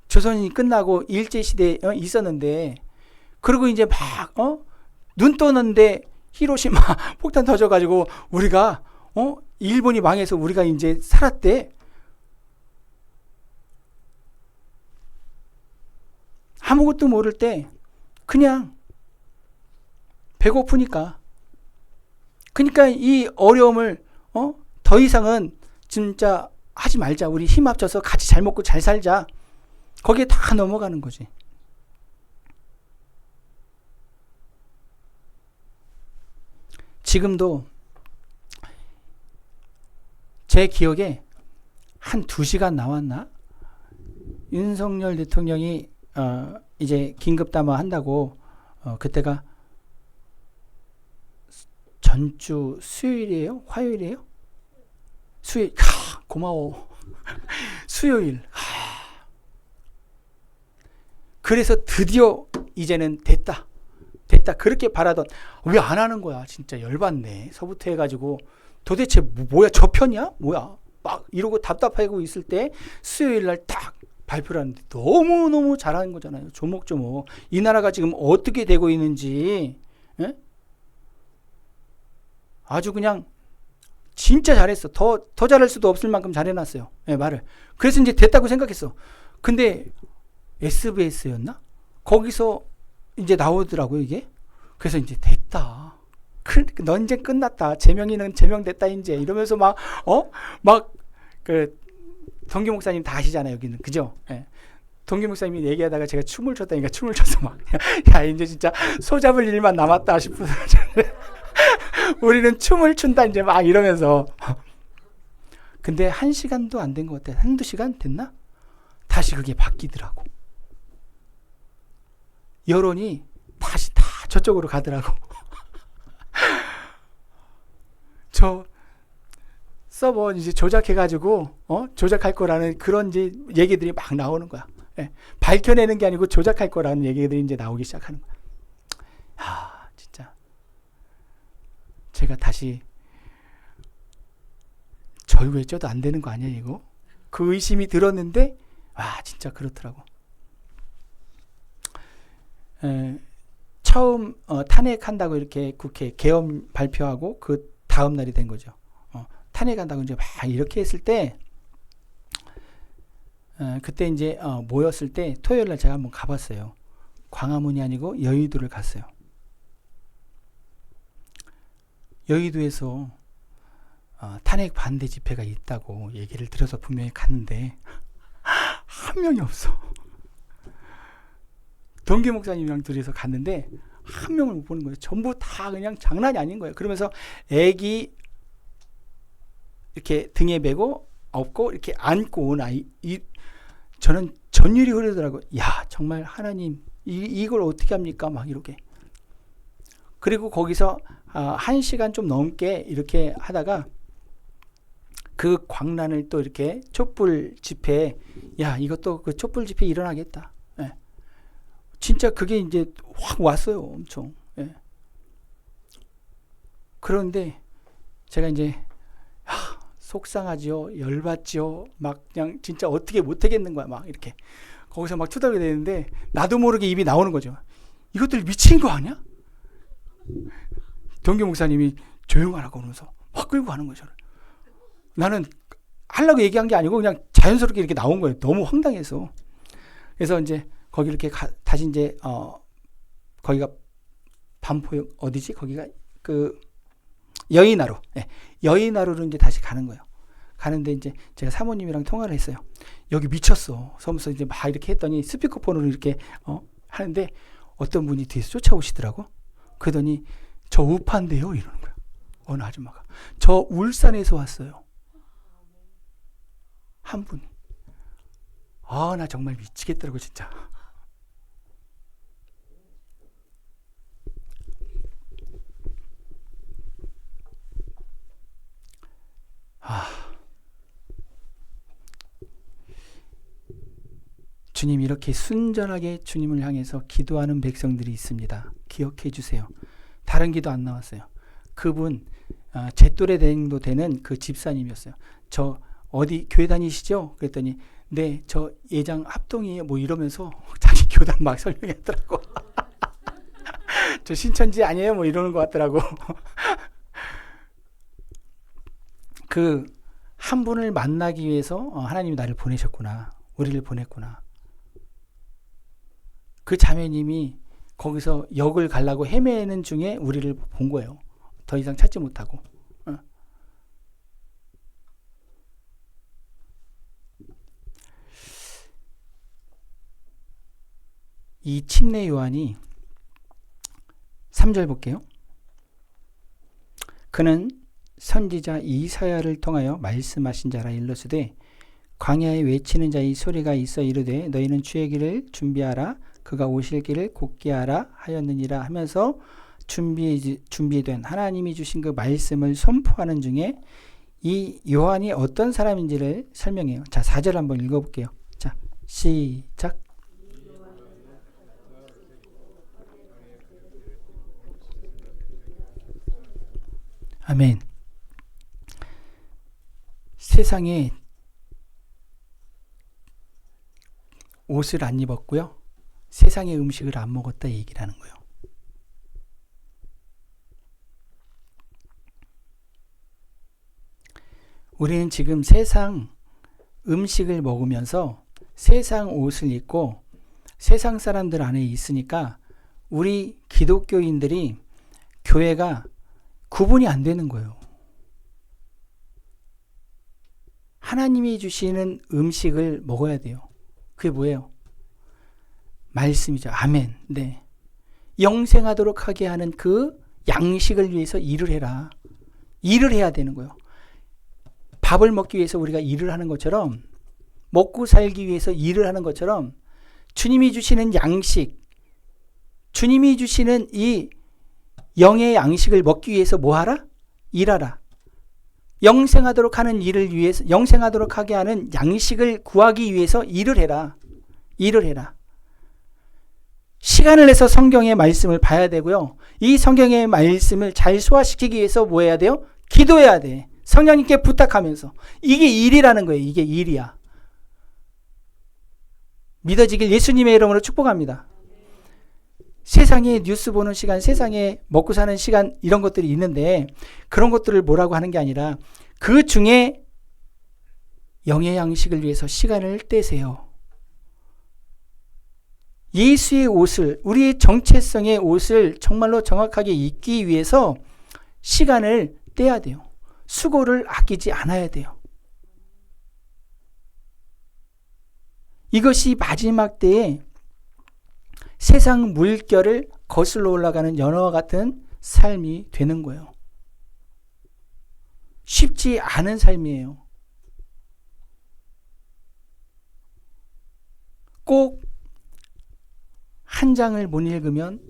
조선이 끝나고 일제시대에 있었는데, 그리고 이제 막 눈 떠는데 히로시마 폭탄 터져가지고 우리가 일본이 망해서 우리가 이제 살았대. 아무것도 모를 때 그냥 배고프니까. 그러니까 이 어려움을 더 이상은 진짜 하지 말자. 우리 힘 합쳐서 같이 잘 먹고 잘 살자. 거기에 다 넘어가는 거지. 지금도 제 기억에 한 2시간 나왔나? 윤석열 대통령이 이제 긴급담화 한다고 그때가 전주 수요일이에요? 화요일이에요? 수요일. 고마워. 수요일. 그래서 드디어 이제는 됐다. 그렇게 바라던, 왜 안 하는 거야? 진짜 열받네. 서부터 해가지고 도대체 뭐야? 저 편이야? 뭐야? 막 이러고 답답하고 있을 때 수요일 날 딱 발표를 하는데 너무너무 잘하는 거잖아요. 조목조목. 이 나라가 지금 어떻게 되고 있는지, 예? 아주 그냥 진짜 잘했어. 더 잘할 수도 없을 만큼 잘해놨어요. 예, 말을. 그래서 이제 됐다고 생각했어. 근데 SBS였나? 거기서 이제 나오더라고요, 이게. 그래서 이제 됐다. 넌 이제 끝났다. 제명이는 제명됐다, 이제. 이러면서 동기 목사님 다 아시잖아요, 여기는. 그죠? 예. 동기 목사님이 얘기하다가 제가 춤을 췄다니까 춤을 춰서 야, 이제 진짜 소 잡을 일만 남았다 싶어서. 우리는 춤을 춘다, 이제 막 이러면서. 근데 1시간도 안 된 것 같아. 1-2시간 됐나? 다시 그게 바뀌더라고. 여론이 다시 다 저쪽으로 가더라고. 저 서버 이제 조작해가지고 조작할 거라는 그런 이제 얘기들이 막 나오는 거야. 예. 밝혀내는 게 아니고 조작할 거라는 얘기들이 이제 나오기 시작하는 거야. 진짜 제가 다시 절구했죠도 안 되는 거 아니야 이거? 그 의심이 들었는데 진짜 그렇더라고. 처음 탄핵한다고 이렇게 국회 계엄 발표하고 그 다음 날이 된 거죠. 탄핵한다고 이제 막 이렇게 했을 때 그때 이제 모였을 때 토요일 날 제가 한번 가봤어요. 광화문이 아니고 여의도를 갔어요. 여의도에서 탄핵 반대 집회가 있다고 얘기를 들어서 분명히 갔는데 한 명이 없어. 동기 목사님이랑 둘이서 갔는데 한 명을 못 보는 거예요. 전부 다 그냥 장난이 아닌 거예요. 그러면서 애기 이렇게 등에 메고 업고 이렇게 안고 온 아이, 저는 전율이 흐르더라고요. 야, 정말 하나님 이걸 어떻게 합니까? 막 이렇게. 그리고 거기서 1시간 좀 넘게 이렇게 하다가 그 광란을 또 이렇게 촛불 집회, 야, 이것도 그 촛불 집회 일어나겠다. 예. 진짜 그게 이제 확 왔어요. 엄청. 예. 그런데 제가 이제 속상하지요, 열받지요, 막 그냥 진짜 어떻게 못하겠는 거야. 막 이렇게 거기서 막 투덜게 되는데 나도 모르게 입이 나오는 거죠. 이것들 미친 거 아니야? 동기 목사님이 조용하라고 하면서 막 끌고 가는 거죠. 나는 하려고 얘기한 게 아니고 그냥 자연스럽게 이렇게 나온 거예요. 너무 황당해서. 그래서 이제 거기 이렇게 다시 이제 거기가 반포역 어디지? 거기가 그 여의나루. 네. 여의나루로 이제 다시 가는 거예요. 가는데 이제 제가 사모님이랑 통화를 했어요. 여기 미쳤어. 서면서 이제 막 이렇게 했더니 스피커폰으로 이렇게 하는데 어떤 분이 뒤에서 쫓아오시더라고. 그러더니 저 우파인데요 이러는 거야. 어느 아줌마가. 저 울산에서 왔어요. 한 분이. 나 정말 미치겠더라고 진짜. 주님, 이렇게 순전하게 주님을 향해서 기도하는 백성들이 있습니다. 기억해 주세요. 다른 기도 안 나왔어요. 그분 제 또래 정도 되는 그 집사님이었어요. 저 어디 교회 다니시죠? 그랬더니 네, 저 예장 합동이에요. 뭐 이러면서 자기 교단 막 설명했더라고. 저 신천지 아니에요? 뭐 이러는 것 같더라고. 그 한 분을 만나기 위해서 하나님이 나를 보내셨구나. 우리를 보냈구나. 그 자매님이 거기서 역을 가려고 헤매는 중에 우리를 본 거예요. 더 이상 찾지 못하고. 이 침례 요한이 3절 볼게요. 그는 선지자 이사야를 통하여 말씀하신 자라 일러스되 광야에 외치는 자의 소리가 있어 이르되 너희는 주의 길을 준비하라 그가 오실 길을 곧게 하라 하였느니라 하면서 준비된 하나님이 주신 그 말씀을 선포하는 중에 이 요한이 어떤 사람인지를 설명해요. 자, 4절 한번 읽어볼게요. 자, 시작. 아멘. 세상에 옷을 안 입었고요. 세상의 음식을 안 먹었다 얘기를 하는 거예요. 우리는 지금 세상 음식을 먹으면서 세상 옷을 입고 세상 사람들 안에 있으니까 우리 기독교인들이 교회가 구분이 안 되는 거예요. 하나님이 주시는 음식을 먹어야 돼요. 그게 뭐예요? 말씀이죠. 아멘. 네. 영생하도록 하게 하는 그 양식을 위해서 일을 해라. 일을 해야 되는 거예요. 밥을 먹기 위해서 우리가 일을 하는 것처럼, 먹고 살기 위해서 일을 하는 것처럼 주님이 주시는 양식, 주님이 주시는 이 영의 양식을 먹기 위해서 뭐 하라? 일하라. 영생하도록 하는 일을 위해서, 영생하도록 하게 하는 양식을 구하기 위해서 일을 해라. 일을 해라. 시간을 내서 성경의 말씀을 봐야 되고요. 이 성경의 말씀을 잘 소화시키기 위해서 뭐 해야 돼요? 기도해야 돼. 성령님께 부탁하면서. 이게 일이라는 거예요. 이게 일이야. 믿어지길 예수님의 이름으로 축복합니다. 세상에 뉴스 보는 시간, 세상에 먹고 사는 시간 이런 것들이 있는데 그런 것들을 뭐라고 하는 게 아니라 그 중에 영의 양식을 위해서 시간을 떼세요. 예수의 옷을, 우리의 정체성의 옷을 정말로 정확하게 입기 위해서 시간을 떼야 돼요. 수고를 아끼지 않아야 돼요. 이것이 마지막 때에 세상 물결을 거슬러 올라가는 연어와 같은 삶이 되는 거예요. 쉽지 않은 삶이에요. 꼭 한 장을 못 읽으면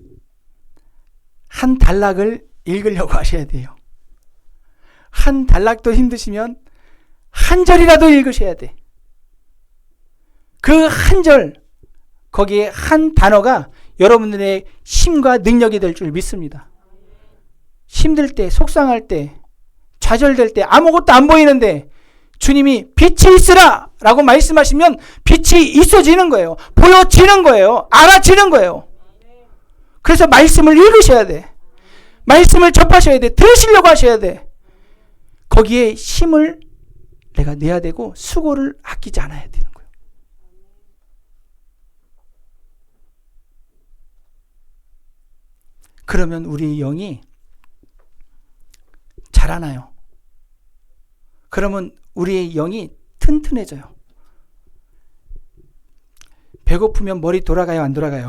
한 단락을 읽으려고 하셔야 돼요. 한 단락도 힘드시면 한 절이라도 읽으셔야 돼. 그 한 절, 거기에 한 단어가 여러분들의 힘과 능력이 될 줄 믿습니다. 힘들 때, 속상할 때, 좌절될 때, 아무것도 안 보이는데 주님이 빛이 있으라 라고 말씀하시면 빛이 있어지는 거예요. 보여지는 거예요. 알아지는 거예요. 그래서 말씀을 읽으셔야 돼. 말씀을 접하셔야 돼. 들으시려고 하셔야 돼. 거기에 힘을 내가 내야 되고 수고를 아끼지 않아야 되는 거예요. 그러면 우리 영이 자라나요. 그러면 우리의 영이 튼튼해져요. 배고프면 머리 돌아가요, 안 돌아가요?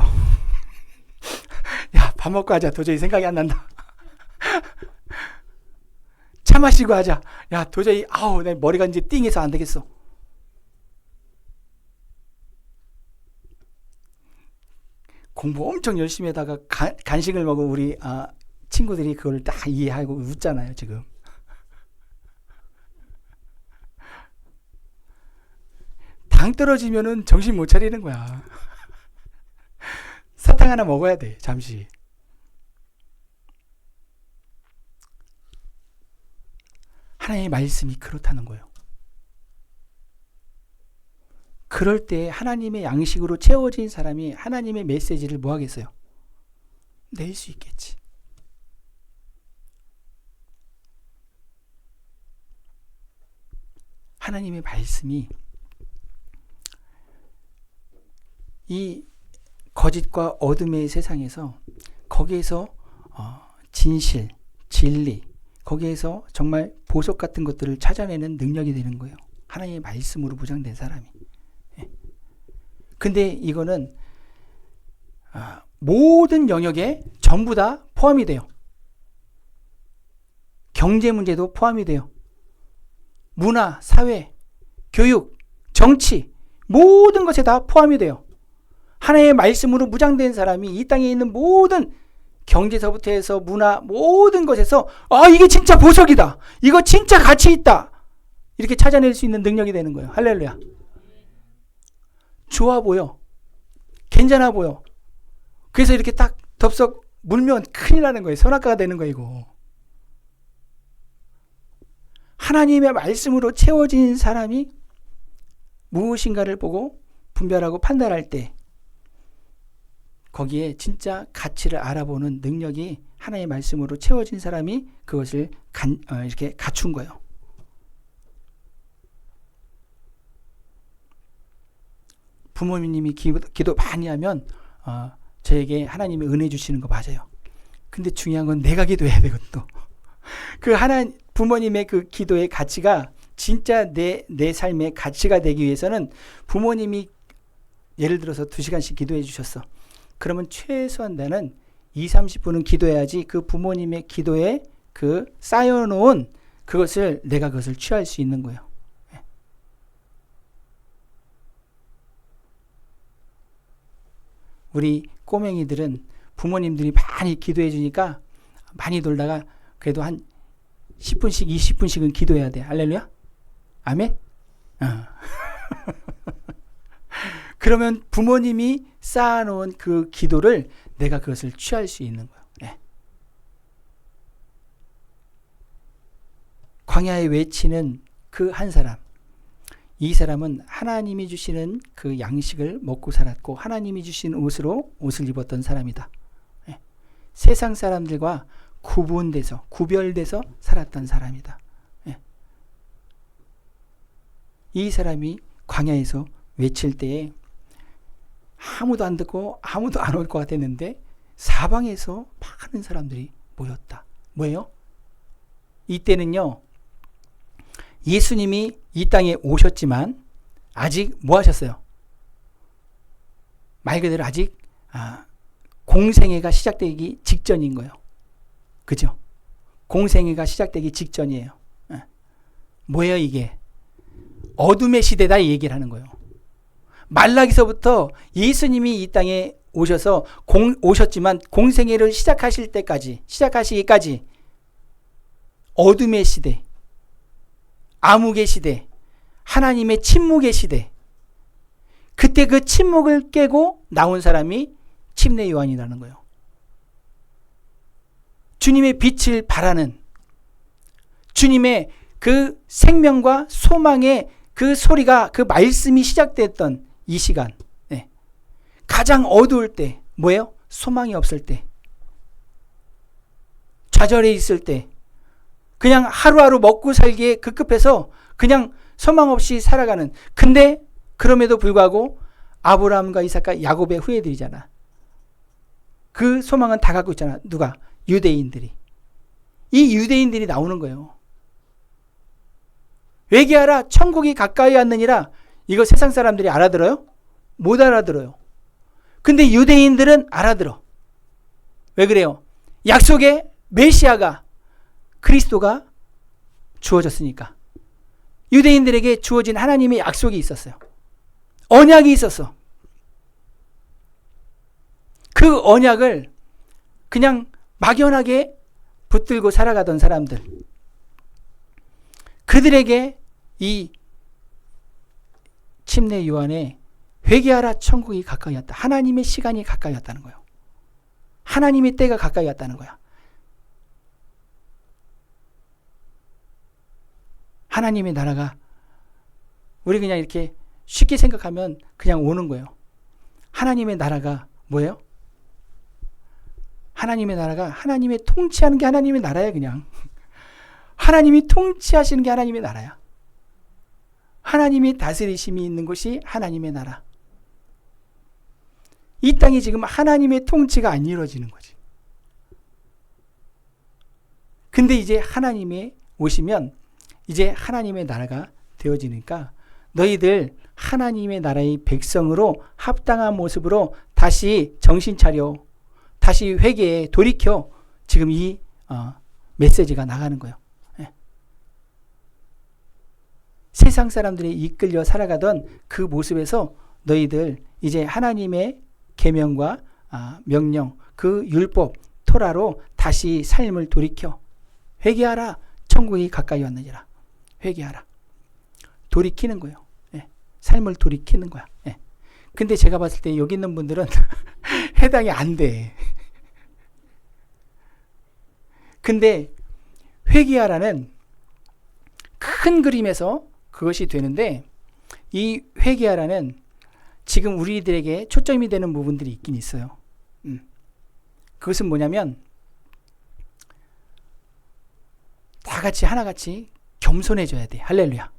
야, 밥 먹고 하자. 도저히 생각이 안 난다. 차 마시고 하자. 야, 도저히 내 머리가 이제 띵해서 안 되겠어. 공부 엄청 열심히 하다가 간식을 먹은 우리 친구들이 그걸 다 이해하고 웃잖아요, 지금. 당 떨어지면은 정신 못 차리는 거야. 사탕 하나 먹어야 돼, 잠시. 하나님의 말씀이 그렇다는 거예요. 그럴 때 하나님의 양식으로 채워진 사람이 하나님의 메시지를 뭐 하겠어요? 낼 수 있겠지. 하나님의 말씀이 이 거짓과 어둠의 세상에서 거기에서 진실, 진리, 거기에서 정말 보석 같은 것들을 찾아내는 능력이 되는 거예요. 하나님의 말씀으로 보장된 사람이. 근데 이거는 모든 영역에 전부 다 포함이 돼요. 경제 문제도 포함이 돼요. 문화, 사회, 교육, 정치, 모든 것에 다 포함이 돼요. 하나님의 말씀으로 무장된 사람이 이 땅에 있는 모든 경제서부터 해서 문화, 모든 것에서 이게 진짜 보석이다, 이거 진짜 가치 있다, 이렇게 찾아낼 수 있는 능력이 되는 거예요. 할렐루야. 좋아 보여, 괜찮아 보여. 그래서 이렇게 딱 덥석 물면 큰일 나는 거예요. 선악과가 되는 거예요. 이거. 하나님의 말씀으로 채워진 사람이 무엇인가를 보고 분별하고 판단할 때 거기에 진짜 가치를 알아보는 능력이 하나님의 말씀으로 채워진 사람이 그것을 이렇게 갖춘 거예요. 부모님이 기도 많이 하면 저에게 하나님이 은혜 주시는 거 맞아요. 근데 중요한 건 내가 기도해야 되거든요. 그 부모님의 그 기도의 가치가 진짜 내 삶의 가치가 되기 위해서는 부모님이 예를 들어서 2시간씩 기도해 주셨어. 그러면 최소한 나는 20-30분은 기도해야지 그 부모님의 기도에 그 쌓여놓은 내가 그것을 취할 수 있는 거예요. 우리 꼬맹이들은 부모님들이 많이 기도해 주니까 많이 놀다가 그래도 한 10분씩 20분씩은 기도해야 돼. 할렐루야? 아멘? 그러면 부모님이 쌓아놓은 그 기도를 내가 그것을 취할 수 있는 거예요. 네. 광야에 외치는 그 한 사람, 이 사람은 하나님이 주시는 그 양식을 먹고 살았고 하나님이 주신 옷을 입었던 사람이다. 네. 세상 사람들과 구별돼서 살았던 사람이다. 네. 이 사람이 광야에서 외칠 때에 아무도 안 듣고 아무도 안 올 것 같았는데 사방에서 많은 사람들이 모였다. 뭐예요? 이때는요, 예수님이 이 땅에 오셨지만 아직 뭐 하셨어요? 말 그대로 아직 공생애가 시작되기 직전인 거예요. 그죠? 공생애가 시작되기 직전이에요. 뭐예요 이게? 어둠의 시대다 이 얘기를 하는 거예요. 말라기서부터 예수님이 이 땅에 오셨지만 공생애를 시작하시기까지 어둠의 시대, 암흑의 시대, 하나님의 침묵의 시대, 그때 그 침묵을 깨고 나온 사람이 침례 요한이라는 거예요. 주님의 빛을 바라는, 주님의 그 생명과 소망의 그 소리가, 그 말씀이 시작됐던 이 시간, 네. 가장 어두울 때, 뭐예요? 소망이 없을 때, 좌절해 있을 때, 그냥 하루하루 먹고 살기에 급급해서 그냥 소망 없이 살아가는, 근데 그럼에도 불구하고 아브라함과 이삭과 야곱의 후예들이잖아. 그 소망은 다 갖고 있잖아. 누가? 유대인들이. 이 유대인들이 나오는 거예요. 회개하라, 천국이 가까이 왔느니라. 이거 세상 사람들이 알아들어요? 못 알아들어요. 근데 유대인들은 알아들어. 왜 그래요? 약속의 메시아가, 그리스도가 주어졌으니까. 유대인들에게 주어진 하나님의 약속이 있었어요. 언약이 있었어. 그 언약을 그냥 막연하게 붙들고 살아가던 사람들, 그들에게 이 침례 요한에 회개하라 천국이 가까이 왔다. 하나님의 시간이 가까이 왔다는 거예요. 하나님의 때가 가까이 왔다는 거야. 하나님의 나라가 우리 그냥 이렇게 쉽게 생각하면 그냥 오는 거예요. 하나님의 나라가 뭐예요? 하나님의 나라가 하나님의 통치하는 게 하나님의 나라야 그냥. 하나님이 통치하시는 게 하나님의 나라야. 하나님이 다스리심이 있는 곳이 하나님의 나라. 이 땅이 지금 하나님의 통치가 안 이루어지는 거지. 근데 이제 하나님이 오시면 이제 하나님의 나라가 되어지니까 너희들 하나님의 나라의 백성으로 합당한 모습으로 다시 정신 차려. 다시 회개에 돌이켜. 지금 이 메시지가 나가는 거예요. 예. 세상 사람들이 이끌려 살아가던 그 모습에서 너희들 이제 하나님의 계명과 명령, 그 율법, 토라로 다시 삶을 돌이켜. 회개하라. 천국이 가까이 왔느니라. 회개하라. 돌이키는 거예요. 예. 삶을 돌이키는 거야. 예. 근데 제가 봤을 때 여기 있는 분들은 해당이 안 돼. 근데 회개하라는 큰 그림에서 그것이 되는데 이 회개하라는 지금 우리들에게 초점이 되는 부분들이 있긴 있어요. 그것은 뭐냐면 다 같이 하나같이 겸손해져야 돼. 할렐루야.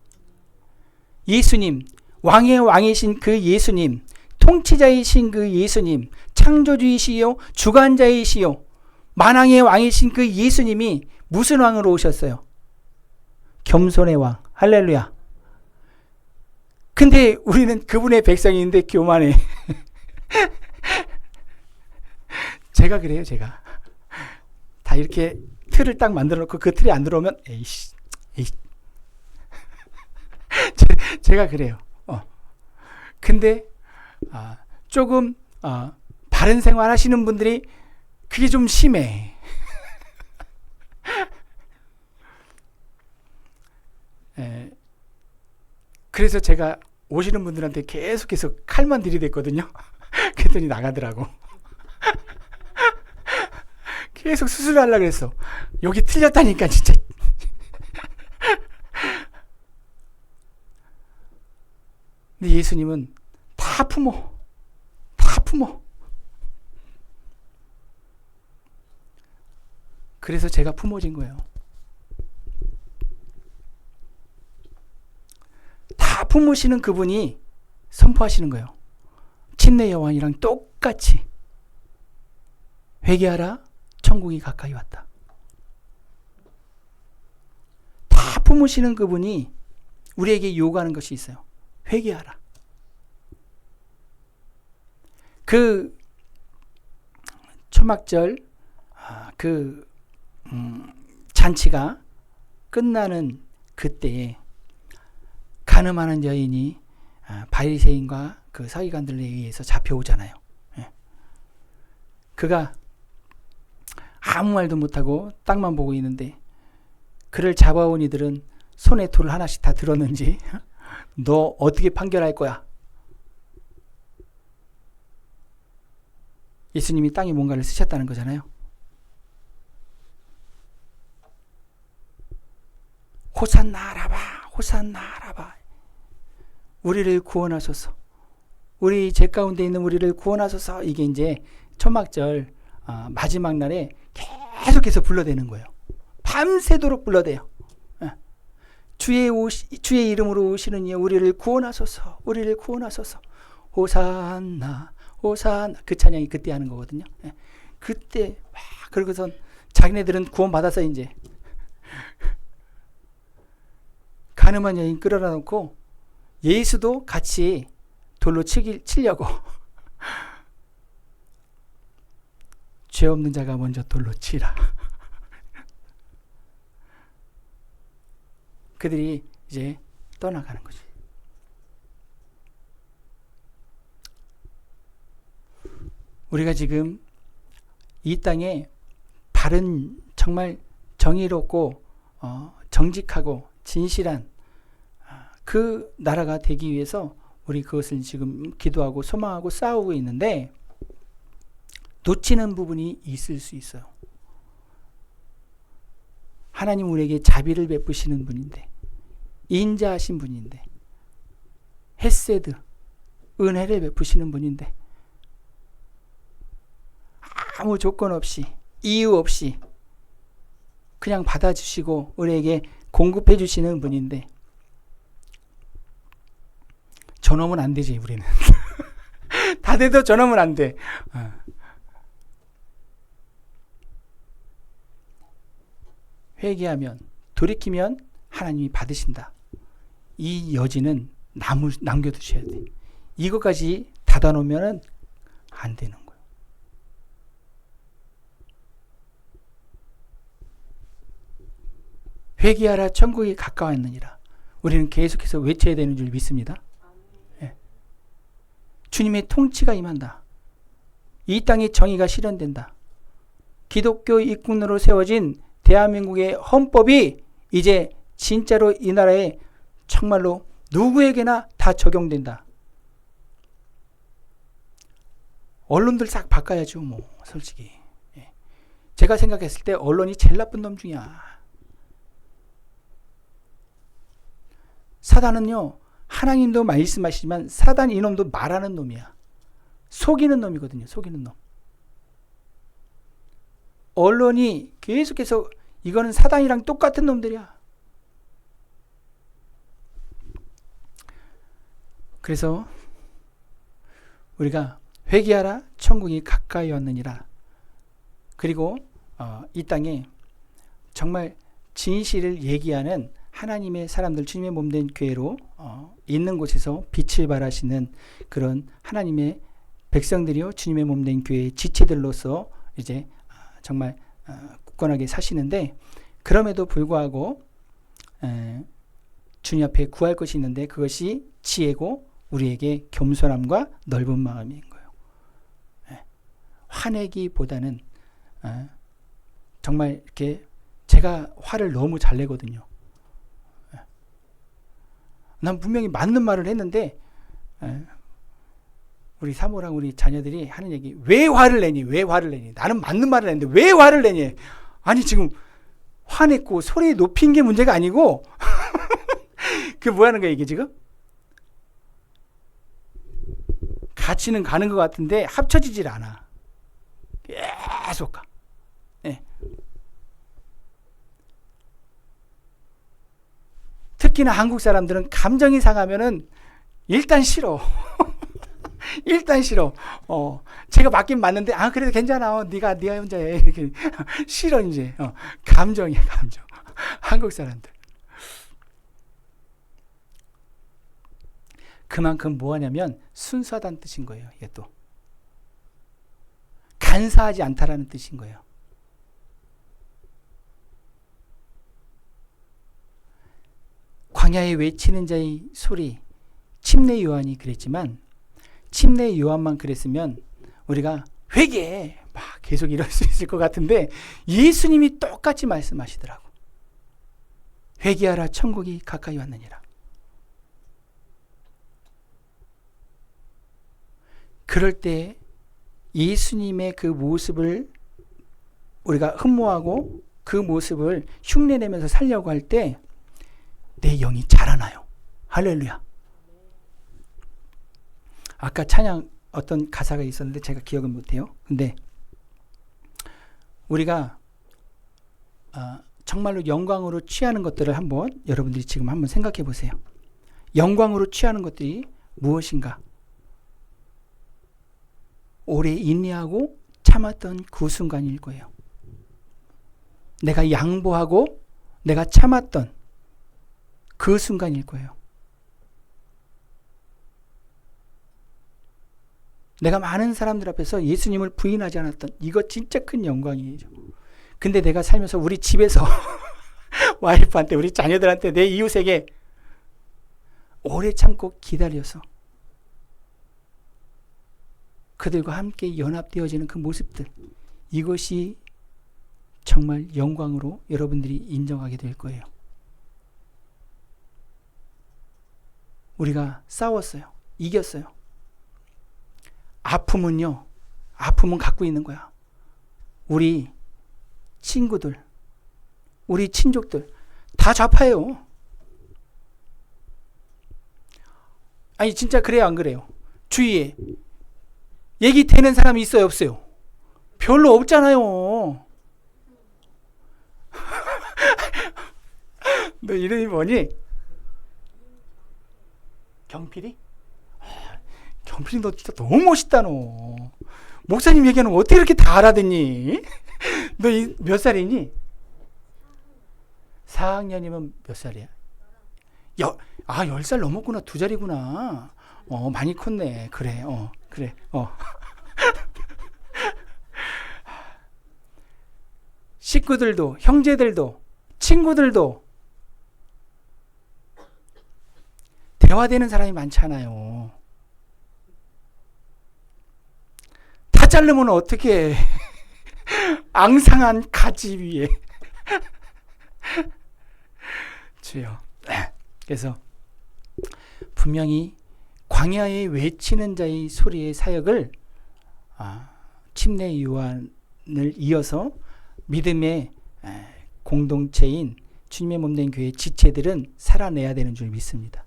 예수님, 왕의 왕이신 그 예수님, 통치자이신 그 예수님, 창조주이시요 주관자이시요 만왕의 왕이신 그 예수님이 무슨 왕으로 오셨어요? 겸손의 왕. 할렐루야. 근데 우리는 그분의 백성인데 교만해. 제가 그래요, 제가. 다 이렇게 틀을 딱 만들어 놓고 그 틀이 안 들어오면 에이씨. 제가 그래요. 근데 조금 바른 생활 하시는 분들이 그게 좀 심해. 그래서 제가 오시는 분들한테 계속해서 칼만 들이댔거든요. 그랬더니 나가더라고. 계속 수술하려고 그랬어. 여기 틀렸다니까 진짜. 근데 예수님은 다 품어. 다 품어. 그래서 제가 품어진 거예요. 다 품으시는 그분이 선포하시는 거예요. 침례 요한이랑 똑같이 회개하라. 천국이 가까이 왔다. 다 품으시는 그분이 우리에게 요구하는 것이 있어요. 회개하라. 그 초막절 잔치가 끝나는 그때에 가늠하는 여인이 바리새인과 그 서기관들에 의해서 잡혀오잖아요. 그가 아무 말도 못하고 땅만 보고 있는데 그를 잡아온 이들은 손에 돌을 하나씩 다 들었는지 너 어떻게 판결할 거야? 예수님이 땅에 뭔가를 쓰셨다는 거잖아요. 호산나 라바, 호산나 라바. 우리를 구원하소서. 우리 죄 가운데 있는 우리를 구원하소서. 이게 이제 초막절 마지막 날에 계속해서 불러대는 거예요. 밤새도록 불러대요. 주의 이름으로 오시는 이여 우리를 구원하소서. 우리를 구원하소서. 호산나 호산나. 그 찬양이 그때 하는 거거든요. 그때 막 그러고선 자기네들은 구원받아서 이제 가늠한 여인 끌어다 놓고 예수도 같이 돌로 치려고 죄 없는 자가 먼저 돌로 치라. 그들이 이제 떠나가는 거지. 우리가 지금 이 땅에 바른 정말 정의롭고 정직하고 진실한 그 나라가 되기 위해서 우리 그것을 지금 기도하고 소망하고 싸우고 있는데 놓치는 부분이 있을 수 있어요. 하나님 우리에게 자비를 베푸시는 분인데, 인자하신 분인데, 헤세드, 은혜를 베푸시는 분인데, 아무 조건 없이, 이유 없이 그냥 받아주시고 우리에게 공급해 주시는 분인데, 저놈은 안 되지, 우리는. 다 돼도 저놈은 안 돼. 회개하면, 돌이키면 하나님이 받으신다. 이 여지는 남겨두셔야 돼. 이것까지 닫아놓으면 안 되는 거예요. 회개하라, 천국이 가까웠느니라. 우리는 계속해서 외쳐야 되는 줄 믿습니다. 예. 주님의 통치가 임한다. 이 땅에 정의가 실현된다. 기독교 일꾼으로 세워진 대한민국의 헌법이 이제 진짜로 이 나라에 정말로 누구에게나 다 적용된다. 언론들 싹 바꿔야죠, 뭐, 솔직히. 예. 제가 생각했을 때 언론이 제일 나쁜 놈 중이야. 사단은요, 하나님도 말씀하시지만 사단 이놈도 말하는 놈이야. 속이는 놈이거든요, 속이는 놈. 언론이 계속해서 이거는 사단이랑 똑같은 놈들이야. 그래서 우리가 회개하라, 천국이 가까이 왔느니라. 그리고 이 땅에 정말 진실을 얘기하는 하나님의 사람들, 주님의 몸된 교회로 있는 곳에서 빛을 발하시는 그런 하나님의 백성들이요, 주님의 몸된 교회의 지체들로서 이제 정말 굳건하게 사시는데, 그럼에도 불구하고 주님 앞에 구할 것이 있는데 그것이 지혜고 우리에게 겸손함과 넓은 마음인 거예요. 화내기보다는 정말 이렇게, 제가 화를 너무 잘 내거든요. 난 분명히 맞는 말을 했는데 우리 사모랑 우리 자녀들이 하는 얘기, 왜 화를 내니? 왜 화를 내니? 나는 맞는 말을 했는데 왜 화를 내니? 아니, 지금 화냈고 소리 높인 게 문제가 아니고 그게 뭐 하는 거야, 이게 지금? 같이는 가는 것 같은데 합쳐지질 않아. 계속 가. 네. 특히나 한국 사람들은 감정이 상하면은 일단 싫어. 일단 싫어. 제가 맞긴 맞는데, 그래도 괜찮아. 네가 혼자 해. 이렇게 싫어, 이제. 감정이야, 감정. 한국 사람들. 그만큼 뭐 하냐면 순수하다는 뜻인 거예요. 이게 또 간사하지 않다라는 뜻인 거예요. 광야에 외치는 자의 소리, 침례 요한이 그랬지만, 침례 요한만 그랬으면 우리가 회개해 막 계속 이럴 수 있을 것 같은데, 예수님이 똑같이 말씀하시더라고. 회개하라, 천국이 가까이 왔느니라. 그럴 때 예수님의 그 모습을 우리가 흠모하고 그 모습을 흉내내면서 살려고 할 때 내 영이 자라나요. 할렐루야. 아까 찬양 어떤 가사가 있었는데 제가 기억은 못해요. 근데 우리가 정말로 영광으로 취하는 것들을 한번 여러분들이 지금 한번 생각해 보세요. 영광으로 취하는 것들이 무엇인가? 오래 인내하고 참았던 그 순간일 거예요. 내가 양보하고 내가 참았던 그 순간일 거예요. 내가 많은 사람들 앞에서 예수님을 부인하지 않았던, 이거 진짜 큰 영광이죠. 근데 내가 살면서 우리 집에서 와이프한테, 우리 자녀들한테, 내 이웃에게 오래 참고 기다려서 그들과 함께 연합되어지는 그 모습들, 이것이 정말 영광으로 여러분들이 인정하게 될 거예요. 우리가 싸웠어요. 이겼어요. 아픔은요, 아픔은 갖고 있는 거야. 우리 친구들, 우리 친족들 다 좌파예요. 아니 진짜 그래요 안 그래요? 주위에 얘기 되는 사람이 있어요 없어요? 별로 없잖아요. 너 이름이 뭐니? 경필이? 경필이 너 진짜 너무 멋있다 너. 목사님 얘기하는 거 어떻게 이렇게 다 알아듣니? 너 몇 살이니? 4학년이면 몇 살이야? 10살 넘었구나. 2자리구나. 많이 컸네. 그래. 그래. 식구들도, 형제들도, 친구들도 대화되는 사람이 많잖아요. 다 자르면 어떻게 앙상한 가지 위에 주여. 그래서 분명히 광야에 외치는 자의 소리의 사역을 침례 요한을 이어서 믿음의 공동체인 주님의 몸된 교회 지체들은 살아내야 되는 줄 믿습니다.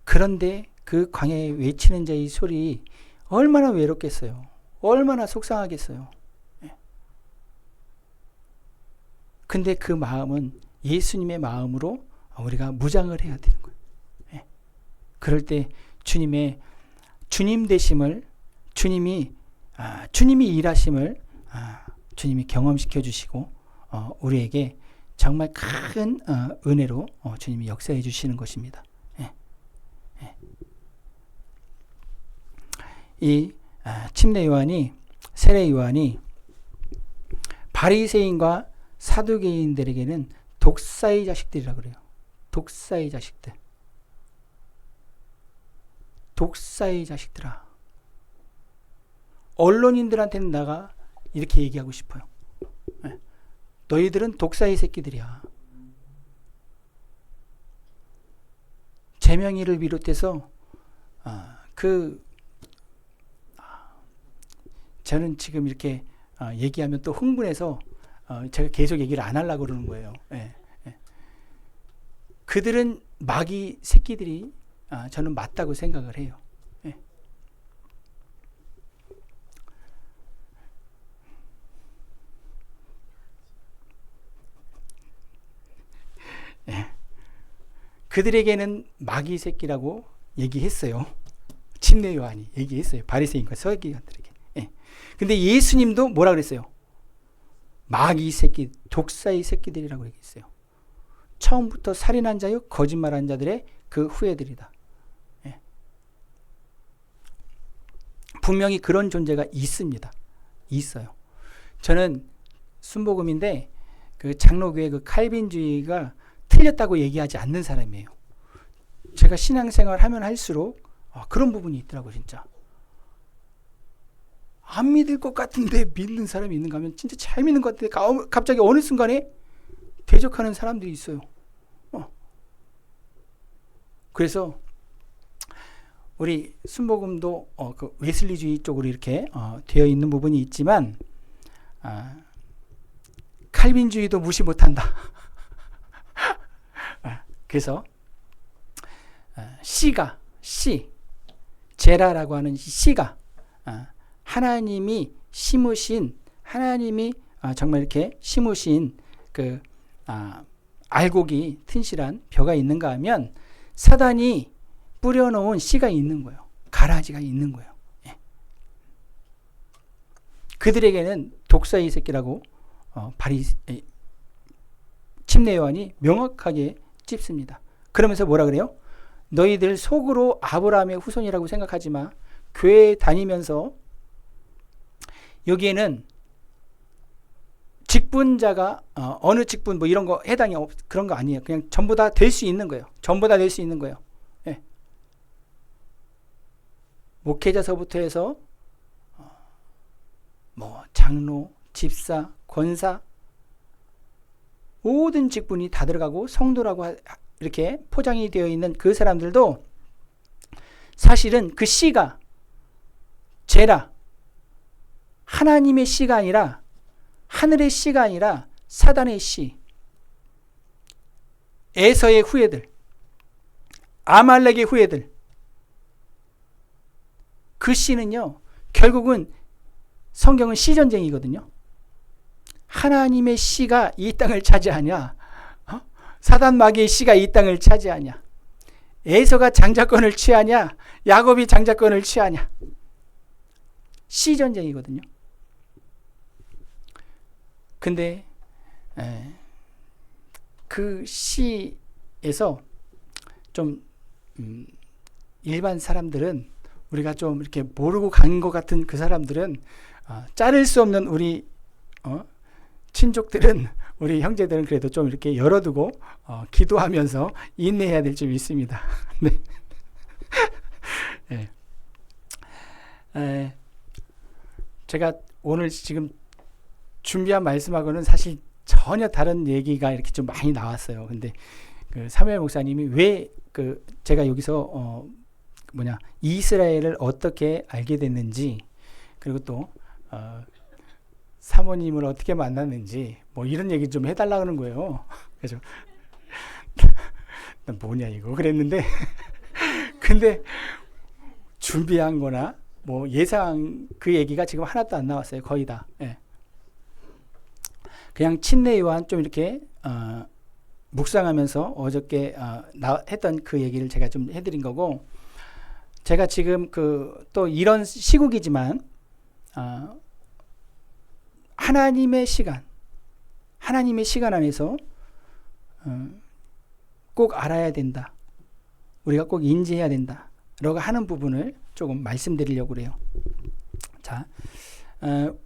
그런데 그 광야에 외치는 자의 소리 얼마나 외롭겠어요. 얼마나 속상하겠어요. 근데 그 마음은 예수님의 마음으로 우리가 무장을 해야 되는 거예요. 그럴 때 주님의 주님 되심을 주님이 일하심을 주님이 경험시켜 주시고 우리에게 정말 큰 은혜로 주님이 역사해 주시는 것입니다. 이 침례 요한이 세례 요한이 바리새인과 사두개인들에게는 독사의 자식들이라 그래요. 독사의 자식들. 독사의 자식들아. 언론인들한테는 내가 이렇게 얘기하고 싶어요. 너희들은 독사의 새끼들이야. 제명이를 비롯해서 저는 지금 이렇게 얘기하면 또 흥분해서 제가 계속 얘기를 안 하려고 그러는 거예요. 그들은 마귀 새끼들이 저는 맞다고 생각을 해요. 그들에게는 마귀 새끼라고 얘기했어요. 침례 요한이 얘기했어요. 바리새인과 서기관들에게. 근데 예수님도 뭐라 그랬어요? 마귀 새끼, 독사의 새끼들이라고 얘기했어요. 처음부터 살인한 자요, 거짓말한 자들의 그 후예들이다. 분명히 그런 존재가 있습니다. 있어요. 저는 순복음인데 그 장로교회 그 칼빈주의가 틀렸다고 얘기하지 않는 사람이에요. 제가 신앙생활 하면 할수록 그런 부분이 있더라고요. 진짜 안 믿을 것 같은데 믿는 사람이 있는가 하면 진짜 잘 믿는 것 같은데 갑자기 어느 순간에 대적하는 사람들이 있어요. 그래서 우리 순복음도 그 웨슬리주의 쪽으로 이렇게 되어 있는 부분이 있지만 칼빈주의도 무시 못한다. 그래서 제라라고 하는 씨가 하나님이 심으신 하나님이 정말 이렇게 심으신 그 알곡이 튼실한 벼가 있는가 하면 사단이 뿌려놓은 씨가 있는 거예요. 가라지가 있는 거예요. 그들에게는 독사의 새끼라고 침례 요한이 명확하게 찝습니다. 그러면서 뭐라 그래요? 너희들 속으로 아브라함의 후손이라고 생각하지 마. 교회 다니면서 여기에는 직분자가 어느 직분 뭐 이런 거 해당이 그런 거 아니에요. 그냥 전부 다 될 수 있는 거예요. 전부 다 될 수 있는 거예요. 목회자서부터 해서 뭐 장로, 집사, 권사 모든 직분이 다 들어가고 성도라고 이렇게 포장이 되어 있는 그 사람들도 사실은 그 씨가 제라, 하나님의 씨가 아니라, 하늘의 씨가 아니라 사단의 씨, 에서의 후예들, 아말렉의 후예들, 그 씨는요, 결국은 성경은 씨전쟁이거든요. 하나님의 씨가 이 땅을 차지하냐, 사단 마귀의 씨가 이 땅을 차지하냐, 에서가 장자권을 취하냐, 야곱이 장자권을 취하냐, 씨전쟁이거든요. 근데 그 씨에서 좀 일반 사람들은, 우리가 좀 이렇게 모르고 간 것 같은 그 사람들은, 자를 수 없는 우리 친족들은, 우리 형제들은 그래도 좀 이렇게 열어두고 기도하면서 인내해야 될 점이 있습니다. 네. 제가 오늘 지금 준비한 말씀하고는 사실 전혀 다른 얘기가 이렇게 좀 많이 나왔어요. 근데 그 사무엘 목사님이 왜 제가 여기서 이스라엘을 어떻게 알게 됐는지, 그리고 또 사모님을 어떻게 만났는지 뭐 이런 얘기 좀 해달라 그러는 거예요. 그래서 뭐냐 이거 그랬는데 근데 준비한 거나 뭐 예상 그 얘기가 지금 하나도 안 나왔어요. 거의 다. 예. 그냥 친내 요한 좀 이렇게 묵상하면서 어저께 했던 그 얘기를 제가 좀 해드린 거고, 제가 지금 또 이런 시국이지만 하나님의 시간 안에서 꼭 알아야 된다, 우리가 꼭 인지해야 된다 라고 하는 부분을 조금 말씀드리려고 그래요. 자,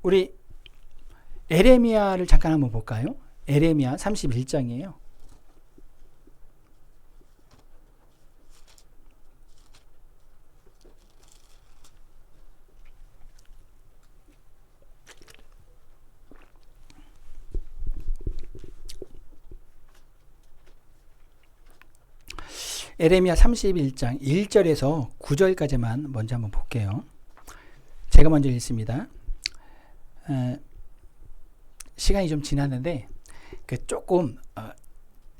우리 에레미야를 잠깐 한번 볼까요? 에레미야 31장이에요. 에레미야 31장 1절에서 9절까지만 먼저 한번 볼게요. 제가 먼저 읽습니다. 시간이 좀 지났는데 조금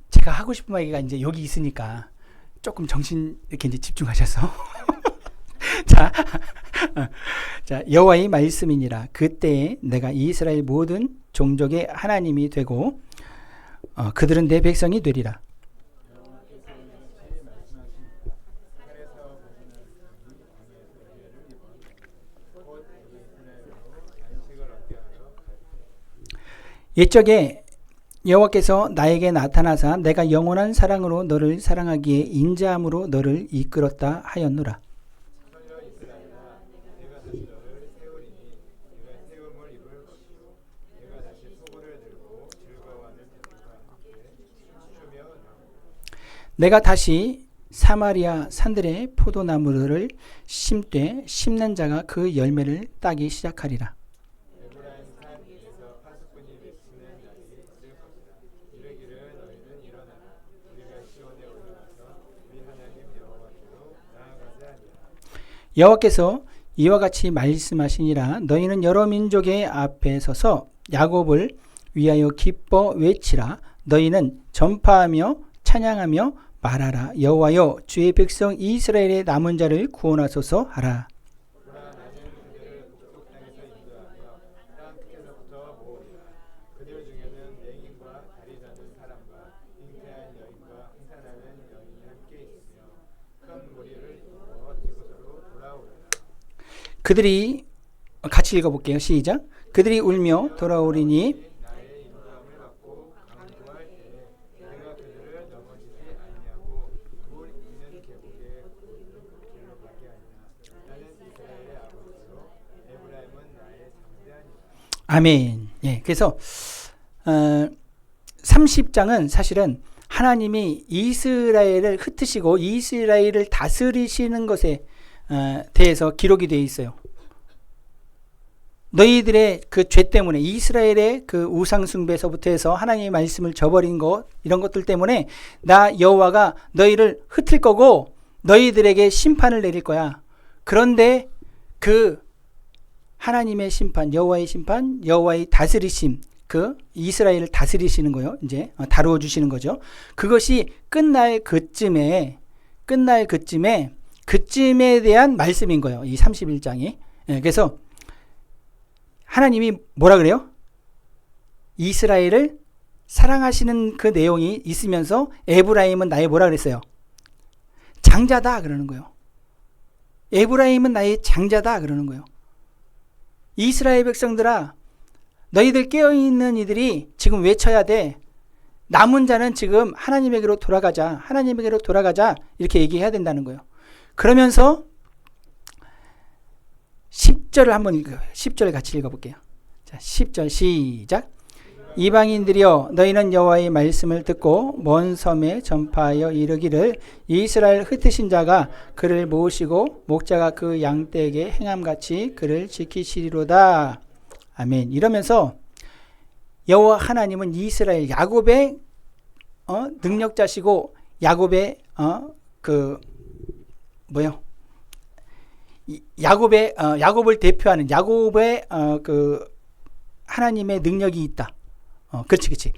제가 하고 싶은 얘기가 이제 여기 있으니까 조금 정신 이렇게 이제 집중하셔서 자, 여호와의 말씀이니라. 그때에 내가 이스라엘 모든 종족의 하나님이 되고 그들은 내 백성이 되리라. 옛적에 여호와께서 나에게 나타나사 내가 영원한 사랑으로 너를 사랑하기에 인자함으로 너를 이끌었다 하였노라. 내가 다시 사마리아 산들의 포도나무를 심되 심는 자가 그 열매를 따기 시작하리라. 여호와께서 이와 같이 말씀하시니라. 너희는 여러 민족의 앞에 서서 야곱을 위하여 기뻐 외치라. 너희는 전파하며 찬양하며 말하라. 여호와여, 주의 백성 이스라엘의 남은 자를 구원하소서 하라. 그들이 같이 읽어볼게요. 시작. 그들이 울며 돌아오리니 아멘. 예, 그래서 30장은 사실은 하나님이 이스라엘을 흩으시고 이스라엘을 다스리시는 것에 대해서 기록이 되어 있어요. 너희들의 그 죄 때문에, 이스라엘의 그 우상 숭배에서부터 해서 하나님의 말씀을 저버린 것, 이런 것들 때문에 나 여호와가 너희를 흩을 거고 너희들에게 심판을 내릴 거야. 그런데 그 하나님의 심판, 여호와의 심판, 여호와의 다스리심, 그 이스라엘을 다스리시는 거요. 이제 다루어 주시는 거죠. 그것이 끝날 그쯤에 그쯤에 대한 말씀인 거예요. 이 31장이. 그래서 하나님이 뭐라 그래요? 이스라엘을 사랑하시는 그 내용이 있으면서 에브라임은 나의 뭐라 그랬어요? 장자다 그러는 거예요. 에브라임은 나의 장자다 그러는 거예요. 이스라엘 백성들아, 너희들 깨어있는 이들이 지금 외쳐야 돼. 남은 자는 지금 하나님에게로 돌아가자. 하나님에게로 돌아가자. 이렇게 얘기해야 된다는 거예요. 그러면서 10절을 한번 읽어요. 10절 같이 읽어볼게요. 자, 10절 시작. 이방인들이여 너희는 여호와의 말씀을 듣고 먼 섬에 전파하여 이르기를 이스라엘 흩으신 자가 그를 모으시고 목자가 그 양떼에게 행함같이 그를 지키시리로다. 아멘. 이러면서 여호와 하나님은 이스라엘 야곱의 능력자시고 야곱의 야곱을 대표하는 야곱의 그 하나님의 능력이 있다. 그렇지.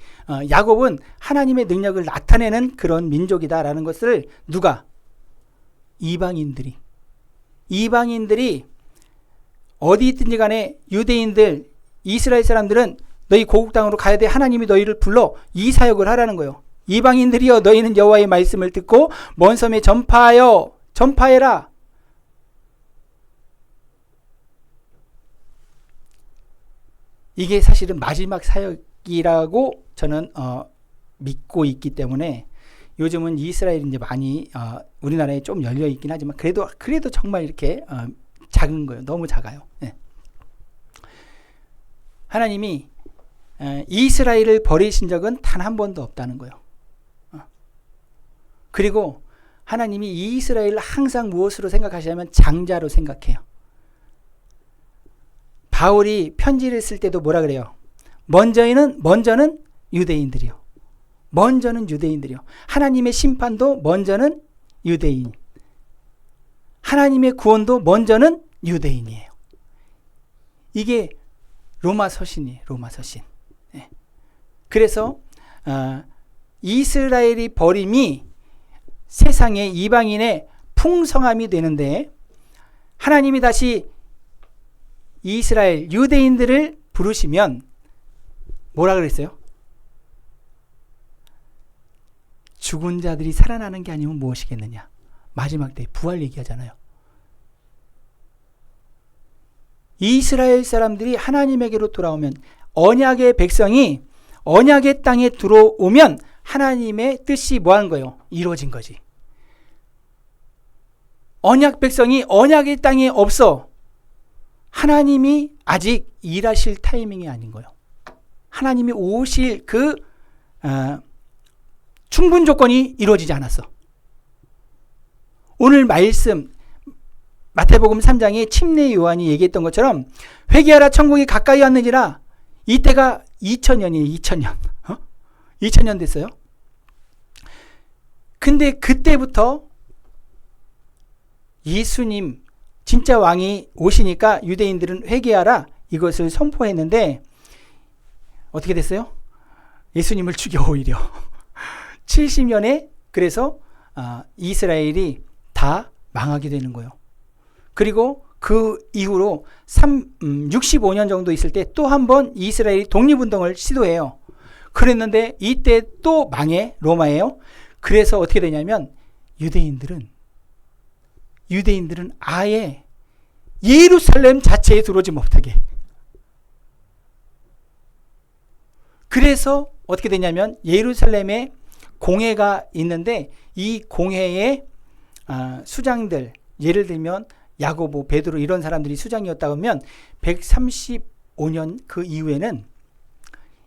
야곱은 하나님의 능력을 나타내는 그런 민족이다라는 것을 누가? 이방인들이 어디 있든지 간에 유대인들, 이스라엘 사람들은 너희 고국 땅으로 가야 돼. 하나님이 너희를 불러 이 사역을 하라는 거예요. 이방인들이여 너희는 여호와의 말씀을 듣고 먼 섬에 전파해라. 이게 사실은 마지막 사역이라고 저는 믿고 있기 때문에 요즘은 이스라엘이 이제 많이 우리나라에 좀 열려 있긴 하지만 그래도 정말 이렇게 작은 거예요. 너무 작아요. 네. 하나님이 이스라엘을 버리신 적은 단 한 번도 없다는 거예요. 그리고 하나님이 이스라엘을 항상 무엇으로 생각하시냐면 장자로 생각해요. 바울이 편지를 쓸 때도 뭐라 그래요? 먼저는 유대인들이요. 하나님의 심판도 먼저는 유대인. 하나님의 구원도 먼저는 유대인이에요. 이게 로마 서신이에요. 로마 서신. 네. 그래서 이스라엘이 버림이 세상의 이방인의 풍성함이 되는데 하나님이 다시 이스라엘 유대인들을 부르시면 뭐라 그랬어요? 죽은 자들이 살아나는 게 아니면 무엇이겠느냐. 마지막 때 부활 얘기하잖아요. 이스라엘 사람들이 하나님에게로 돌아오면 언약의 백성이 언약의 땅에 들어오면 하나님의 뜻이 뭐 하는 거예요? 이루어진 거지. 언약 백성이 언약의 땅에 없어. 하나님이 아직 일하실 타이밍이 아닌 거예요. 하나님이 오실 그 충분 조건이 이루어지지 않았어. 오늘 말씀 마태복음 3장에 침례 요한이 얘기했던 것처럼 회개하라 천국이 가까이 왔느니라. 이때가 2000년이에요. 2000년. 2000년 됐어요. 근데 그때부터 예수님 진짜 왕이 오시니까 유대인들은 회개하라 이것을 선포했는데 어떻게 됐어요? 예수님을 죽여 오히려 70년에 그래서 이스라엘이 다 망하게 되는 거예요. 그리고 그 이후로 65년 정도 있을 때 또 한 번 이스라엘이 독립운동을 시도해요. 그랬는데 이때 또 망해. 로마예요. 그래서 어떻게 되냐면 유대인들은 아예 예루살렘 자체에 들어오지 못하게. 그래서 어떻게 되냐면 예루살렘에 공회가 있는데 이 공회의 수장들, 예를 들면 야고보, 베드로 이런 사람들이 수장이었다 그러면 135년 그 이후에는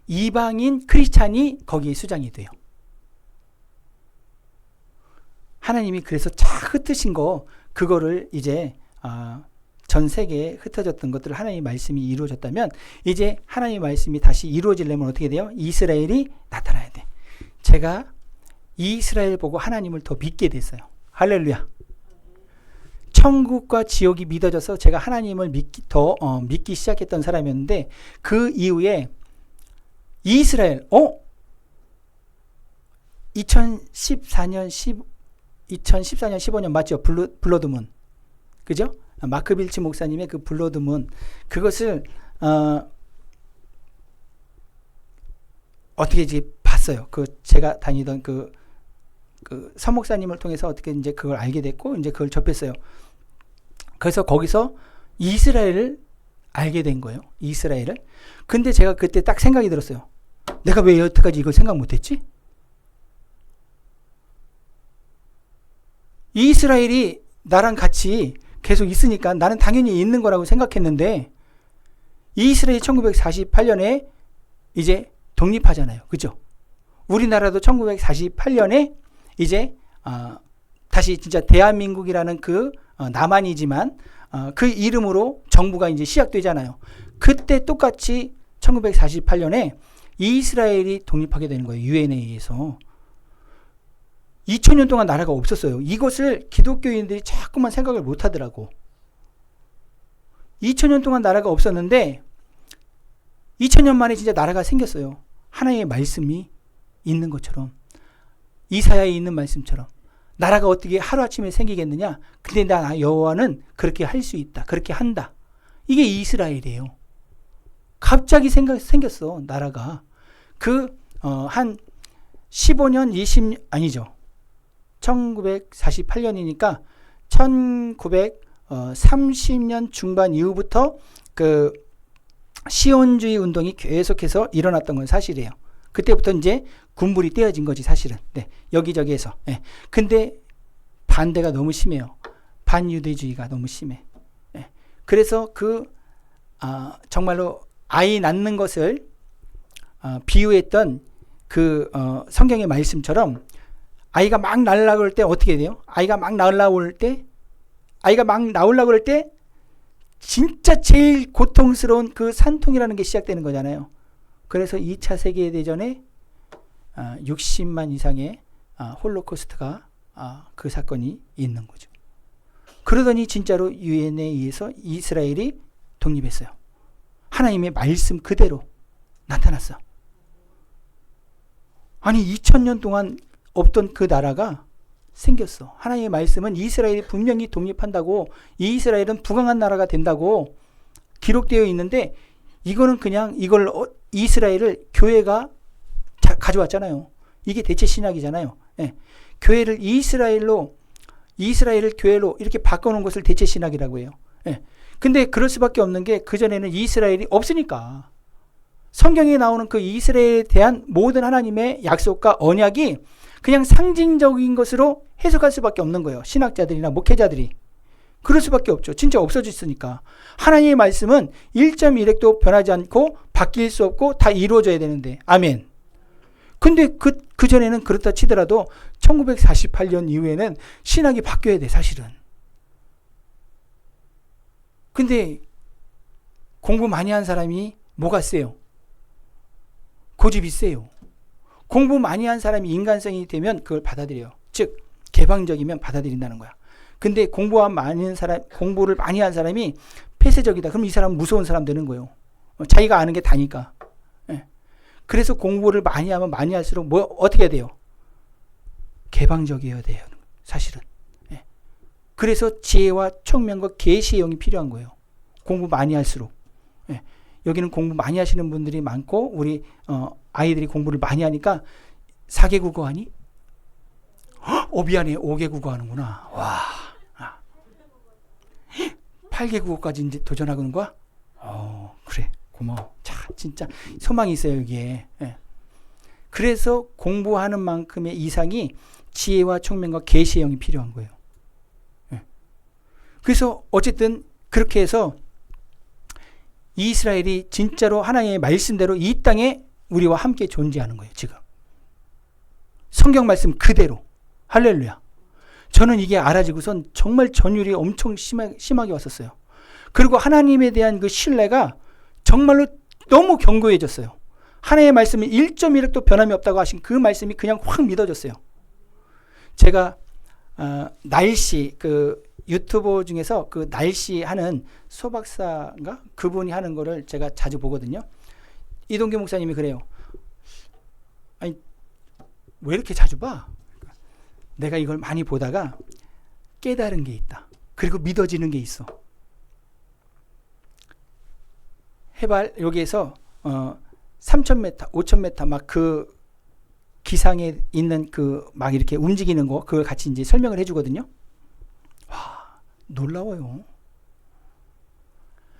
이방인 크리스찬이 거기에 수장이 돼요. 하나님이 그래서 쫙 흩으신 거 그거를 이제 전 세계에 흩어졌던 것들을 하나님의 말씀이 이루어졌다면 이제 하나님의 말씀이 다시 이루어지려면 어떻게 돼요? 이스라엘이 나타나야 돼. 제가 이스라엘 보고 하나님을 더 믿게 됐어요. 할렐루야. 천국과 지옥이 믿어져서 제가 하나님을 믿기 시작했던 사람이었는데, 그 이후에 이스라엘 2014년 15년 맞죠? 블러드문, 그죠? 마크 빌치 목사님의 그 블러드문, 그것을 어떻게 이제 봤어요. 그 제가 다니던 그 서목사님을 통해서 어떻게 이제 그걸 알게 됐고, 이제 그걸 접했어요. 그래서 거기서 이스라엘을 알게 된 거예요. 이스라엘을. 근데 제가 그때 딱 생각이 들었어요. 내가 왜 여태까지 이걸 생각 못했지? 이스라엘이 나랑 같이 계속 있으니까 나는 당연히 있는 거라고 생각했는데, 이스라엘이 1948년에 이제 독립하잖아요. 그죠? 우리나라도 1948년에 이제 다시 진짜 대한민국이라는 그 남한이지만 그 이름으로 정부가 이제 시작되잖아요. 그때 똑같이 1948년에 이스라엘이 독립하게 되는 거예요. 유엔에 의해서. 2000년 동안 나라가 없었어요. 이것을 기독교인들이 자꾸만 생각을 못 하더라고. 2000년 동안 나라가 없었는데 2000년 만에 진짜 나라가 생겼어요. 하나님의 말씀이 있는 것처럼, 이사야에 있는 말씀처럼. 나라가 어떻게 하루아침에 생기겠느냐? 근데 나 여호와는 그렇게 할 수 있다. 그렇게 한다. 이게 이스라엘이에요. 갑자기 생겼어, 나라가. 한 15년, 아니죠. 1948년이니까 1930년 중반 이후부터 그 시온주의 운동이 계속해서 일어났던 건 사실이에요. 그때부터 이제 군불이 떼어진 거지, 사실은. 네, 여기저기에서. 네. 근데 반대가 너무 심해요. 반유대주의가 너무 심해. 네. 그래서 정말로 아이 낳는 것을 비유했던 성경의 말씀처럼, 아이가 막 낳으려고 할 때 어떻게 돼요? 아이가 막 나오려고 할 때 진짜 제일 고통스러운 그 산통이라는 게 시작되는 거잖아요. 그래서 2차 세계대전에 60만 이상의 홀로코스트가 그 사건이 있는 거죠. 그러더니 진짜로 유엔에 의해서 이스라엘이 독립했어요. 하나님의 말씀 그대로 나타났어. 아니 2000년 동안 없던 그 나라가 생겼어. 하나님의 말씀은 이스라엘이 분명히 독립한다고, 이스라엘은 부강한 나라가 된다고 기록되어 있는데, 이거는 그냥 이걸 이스라엘을 교회가 가져왔잖아요. 이게 대체 신학이잖아요. 예. 교회를 이스라엘을 교회로 이렇게 바꿔놓은 것을 대체 신학이라고 해요. 예. 근데 그럴 수밖에 없는 게, 그전에는 이스라엘이 없으니까. 성경에 나오는 그 이스라엘에 대한 모든 하나님의 약속과 언약이 그냥 상징적인 것으로 해석할 수밖에 없는 거예요. 신학자들이나 목회자들이. 그럴 수밖에 없죠. 진짜 없어졌으니까. 하나님의 말씀은 1.1획도 변하지 않고 바뀔 수 없고 다 이루어져야 되는데. 아멘. 근데 그전에는 그렇다 치더라도 1948년 이후에는 신학이 바뀌어야 돼, 사실은. 근데 공부 많이 한 사람이 뭐가 세요? 고집이 세요. 공부 많이 한 사람이 인간성이 되면 그걸 받아들여요. 즉 개방적이면 받아들인다는 거야. 근데 공부를 많이 한 사람이 폐쇄적이다. 그럼 이 사람은 무서운 사람 되는 거예요. 자기가 아는 게 다니까. 예. 그래서 공부를 많이 하면 많이 할수록 어떻게 해야 돼요? 개방적이어야 돼요, 사실은. 예. 그래서 지혜와 총명과 계시의 영이 필요한 거예요. 공부 많이 할수록. 예. 여기는 공부 많이 하시는 분들이 많고, 우리 아이들이 공부를 많이 하니까 4개 국어 하니? 미안해. 5개 국어 하는구나. 와. 8개 국어까지 이제 도전하는 거야? 그래. 고마워. 자, 진짜 소망이 있어요, 여기에. 예. 그래서 공부하는 만큼의 이상이 지혜와 총명과 계시의 영이 필요한 거예요. 예. 그래서 어쨌든 그렇게 해서 이스라엘이 진짜로 하나님의 말씀대로 이 땅에 우리와 함께 존재하는 거예요, 지금. 성경 말씀 그대로. 할렐루야. 저는 이게 알아지고선 정말 전율이 엄청 심하게 왔었어요. 그리고 하나님에 대한 그 신뢰가 정말로 너무 견고해졌어요. 하나님의 말씀이 1.1획도 변함이 없다고 하신 그 말씀이 그냥 확 믿어졌어요. 제가 날씨, 유튜버 중에서 그 날씨 하는 소박사인가 그분이 하는 거를 제가 자주 보거든요. 이동규 목사님이 그래요. 아니 왜 이렇게 자주 봐? 내가 이걸 많이 보다가 깨달은 게 있다. 그리고 믿어지는 게 있어. 해발 여기에서 3,000m, 5,000m 막 그 기상에 있는 그 막 이렇게 움직이는 거 그걸 같이 이제 설명을 해주거든요. 와 놀라워요.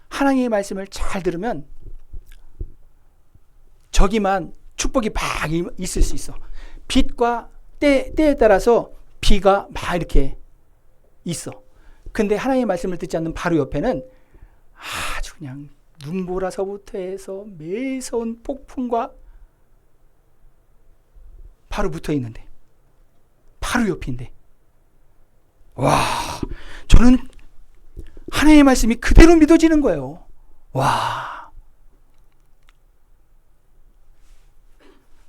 하나님의 말씀을 잘 들으면 저기만 축복이 막 있을 수 있어. 빛과 때에 따라서 비가 막 이렇게 있어. 근데 하나님의 말씀을 듣지 않는 바로 옆에는 아주 그냥 눈보라서부터 해서 매서운 폭풍과 바로 붙어 있는데 바로 옆인데 와 저는 하나님의 말씀이 그대로 믿어지는 거예요. 와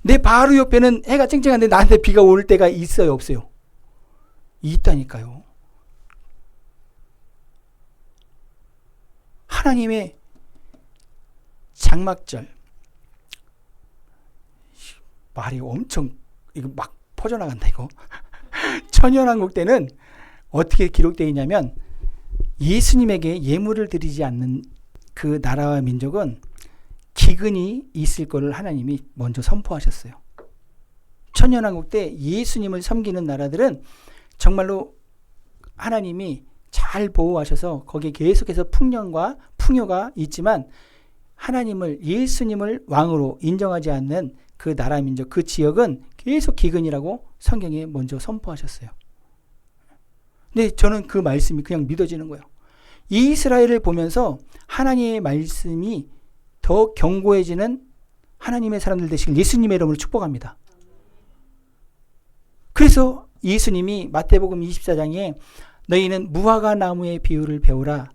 내 바로 옆에는 해가 쨍쨍한데 나한테 비가 올 때가 있어요 없어요? 있다니까요. 하나님의 장막절 말이 엄청 이거 막 퍼져나간다 이거. 천연왕국 때는 어떻게 기록되어 있냐면 예수님에게 예물을 드리지 않는 그 나라와 민족은 기근이 있을 것을 하나님이 먼저 선포하셨어요. 천연왕국 때 예수님을 섬기는 나라들은 정말로 하나님이 잘 보호하셔서 거기에 계속해서 풍년과 풍요가 있지만 하나님을 예수님을 왕으로 인정하지 않는 그 나라 민족 그 지역은 계속 기근이라고 성경에 먼저 선포하셨어요. 근데 저는 그 말씀이 그냥 믿어지는 거예요. 이스라엘을 보면서 하나님의 말씀이 더 견고해지는 하나님의 사람들 되시길 예수님의 이름으로 축복합니다. 그래서 예수님이 마태복음 24장에 너희는 무화과 나무의 비유를 배우라.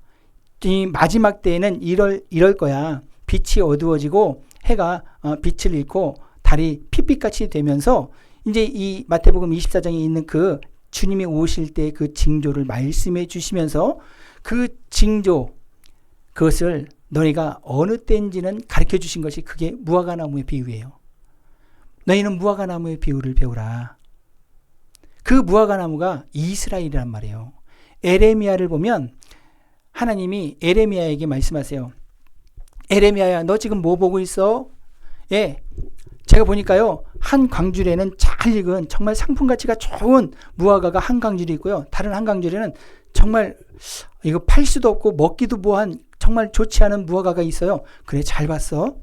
이 마지막 때에는 이럴 거야. 빛이 어두워지고 해가 빛을 잃고 달이 핏빛같이 되면서 이제 이 마태복음 24장에 있는 그 주님이 오실 때 그 징조를 말씀해 주시면서 그 징조 그것을 너희가 어느 때인지는 가르쳐 주신 것이 그게 무화과 나무의 비유예요. 너희는 무화과 나무의 비유를 배우라. 그 무화과 나무가 이스라엘이란 말이에요. 에레미야를 보면 하나님이 에레미야에게 말씀하세요. 에레미야야 너 지금 뭐 보고 있어? 예, 제가 보니까요 한 광줄에는 잘 익은 정말 상품 가치가 좋은 무화과가 한 광줄이 있고요. 다른 한 광줄에는 정말 이거 팔 수도 없고 먹기도 뭐한 정말 좋지 않은 무화과가 있어요. 그래 잘 봤어.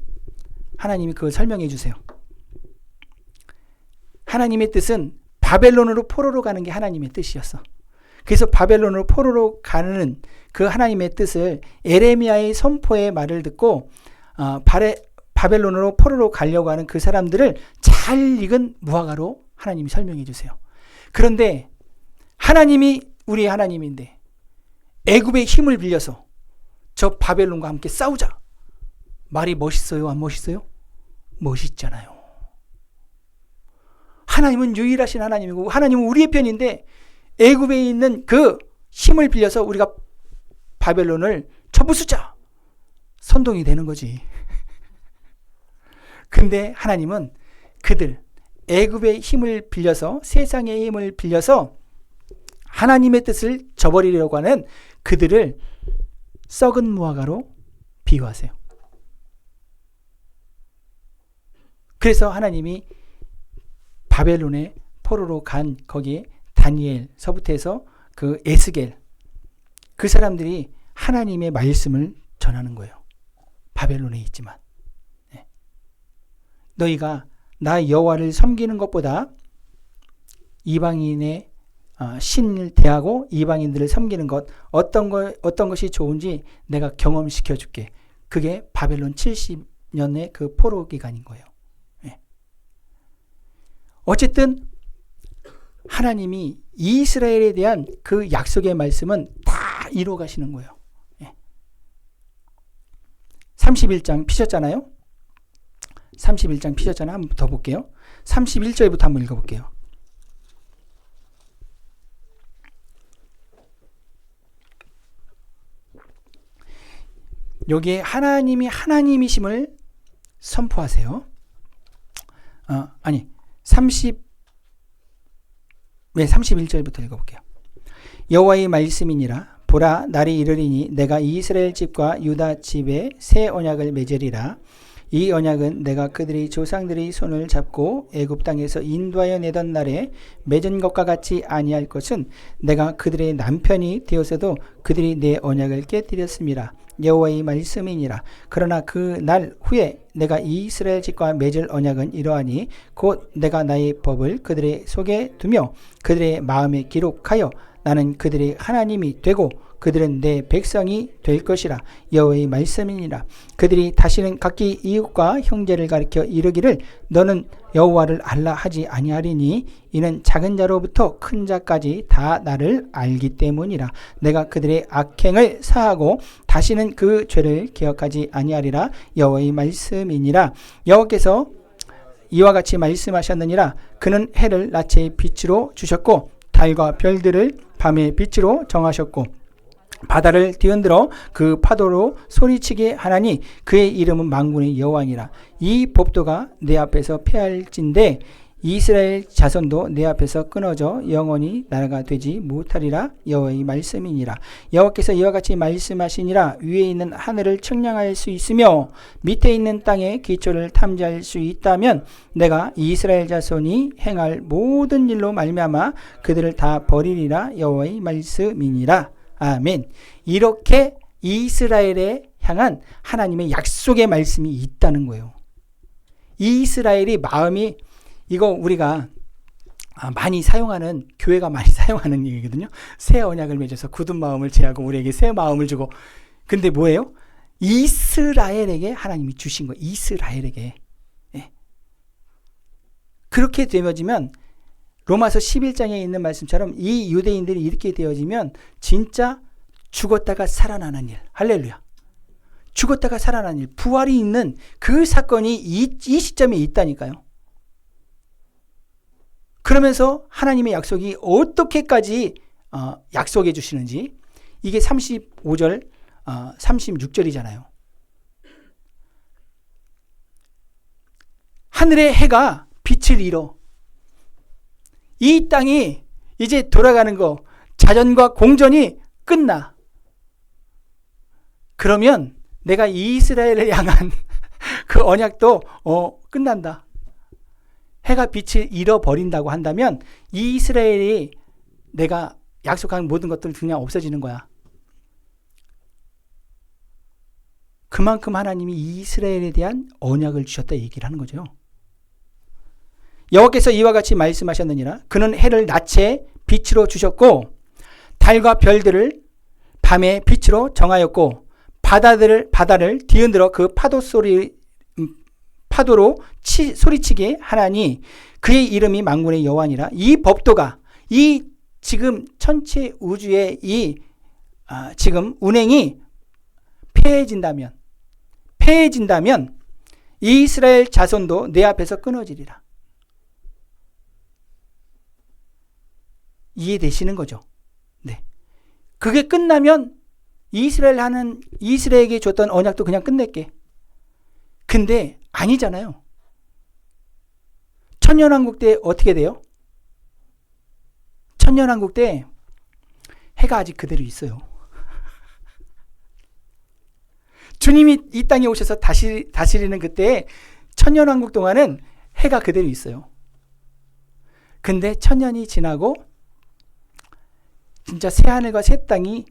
하나님이 그걸 설명해 주세요. 하나님의 뜻은 바벨론으로 포로로 가는 게 하나님의 뜻이었어. 그래서 바벨론으로 포로로 가는 그 하나님의 뜻을 에레미야의 선포의 말을 듣고 바벨론으로 포로로 가려고 하는 그 사람들을 잘 익은 무화과로 하나님이 설명해 주세요. 그런데 하나님이 우리의 하나님인데 애굽의 힘을 빌려서 저 바벨론과 함께 싸우자. 말이 멋있어요? 안 멋있어요? 멋있잖아요. 하나님은 유일하신 하나님이고 하나님은 우리의 편인데 애굽에 있는 그 힘을 빌려서 우리가 바벨론을 쳐부수자. 선동이 되는 거지. 근데 하나님은 그들 애굽의 힘을 빌려서 세상의 힘을 빌려서 하나님의 뜻을 저버리려고 하는 그들을 썩은 무화과로 비유하세요. 그래서 하나님이 바벨론의 포로로 간 거기에 다니엘서부터 해서 그 에스겔 그 사람들이 하나님의 말씀을 전하는 거예요. 바벨론에 있지만 너희가 나 여호와를 섬기는 것보다 이방인의 신을 대하고 이방인들을 섬기는 것 어떤 것이 좋은지 내가 경험시켜 줄게. 그게 바벨론 70년의 그 포로 기간인 거예요. 어쨌든 하나님이 이스라엘에 대한 그 약속의 말씀은 다 이루어 가시는 거예요. 31장 피셨잖아요. 31장 피셨잖아요. 한번 더 볼게요. 31절부터 한번 읽어볼게요. 여기에 하나님이 하나님이심을 선포하세요. 31절부터 읽어볼게요. 여호와의 말씀이니라. 보라, 날이 이르리니 내가 이스라엘 집과 유다 집에 새 언약을 맺으리라. 이 언약은 내가 그들의 조상들의 손을 잡고 애굽 땅에서 인도하여 내던 날에 맺은 것과 같이 아니할 것은 내가 그들의 남편이 되어서도 그들이 내 언약을 깨뜨렸음이라. 여호와의 말씀이니라. 그러나 그 날 후에 내가 이스라엘 집과 맺을 언약은 이러하니 곧 내가 나의 법을 그들의 속에 두며 그들의 마음에 기록하여 나는 그들의 하나님이 되고 그들은 내 백성이 될 것이라. 여호와의 말씀이니라. 그들이 다시는 각기 이웃과 형제를 가리켜 이르기를 너는 여호와를 알라 하지 아니하리니 이는 작은 자로부터 큰 자까지 다 나를 알기 때문이라. 내가 그들의 악행을 사하고 다시는 그 죄를 기억하지 아니하리라. 여호와의 말씀이니라. 여호와께서 이와 같이 말씀하셨느니라. 그는 해를 낮의 빛으로 주셨고 달과 별들을 밤의 빛으로 정하셨고 바다를 뒤흔들어 그 파도로 소리치게 하나니 그의 이름은 만군의 여호와니라. 이 법도가 내 앞에서 폐할진대 이스라엘 자손도 내 앞에서 끊어져 영원히 나라가 되지 못하리라. 여호와의 말씀이니라. 여호와께서 이와 같이 말씀하시니라. 위에 있는 하늘을 측량할 수 있으며 밑에 있는 땅의 기초를 탐지할 수 있다면 내가 이스라엘 자손이 행할 모든 일로 말미암아 그들을 다 버리리라. 여호와의 말씀이니라. 아멘. 이렇게 이스라엘에 향한 하나님의 약속의 말씀이 있다는 거예요. 이스라엘이 마음이, 이거 우리가 많이 사용하는, 교회가 많이 사용하는 얘기거든요. 새 언약을 맺어서 굳은 마음을 제하고 우리에게 새 마음을 주고. 근데 뭐예요? 이스라엘에게 하나님이 주신 거예요. 이스라엘에게. 예. 그렇게 되어지면 로마서 11장에 있는 말씀처럼 이 유대인들이 이렇게 되어지면 진짜 죽었다가 살아나는 일. 할렐루야. 죽었다가 살아나는 일. 부활이 있는 그 사건이 이 시점에 있다니까요. 그러면서 하나님의 약속이 어떻게까지 약속해 주시는지, 이게 35절, 36절이잖아요. 하늘의 해가 빛을 잃어. 이 땅이 이제 돌아가는 거, 자전과 공전이 끝나. 그러면 내가 이스라엘을 향한 그 언약도 끝난다. 해가 빛을 잃어버린다고 한다면 이스라엘이 내가 약속한 모든 것들 그냥 없어지는 거야. 그만큼 하나님이 이스라엘에 대한 언약을 주셨다 얘기를 하는 거죠. 여호와께서 이와 같이 말씀하셨느니라. 그는 해를 낮에 빛으로 주셨고 달과 별들을 밤의 빛으로 정하였고 바다를 뒤흔들어 그 파도로 소리치게 하나니 그의 이름이 만군의 여호와니라. 이 법도가, 이 지금 전체 우주의 이 지금 운행이 폐해진다면 이스라엘 자손도 내 앞에서 끊어지리라. 이해되시는 거죠? 네. 그게 끝나면 이스라엘에게 줬던 언약도 그냥 끝낼게. 근데 아니잖아요. 천년왕국 때 어떻게 돼요? 천년왕국 때 해가 아직 그대로 있어요. 주님이 이 땅에 오셔서 다스리는 그때 천년왕국 동안은 해가 그대로 있어요. 근데 천년이 지나고 진짜 새하늘과 새 땅이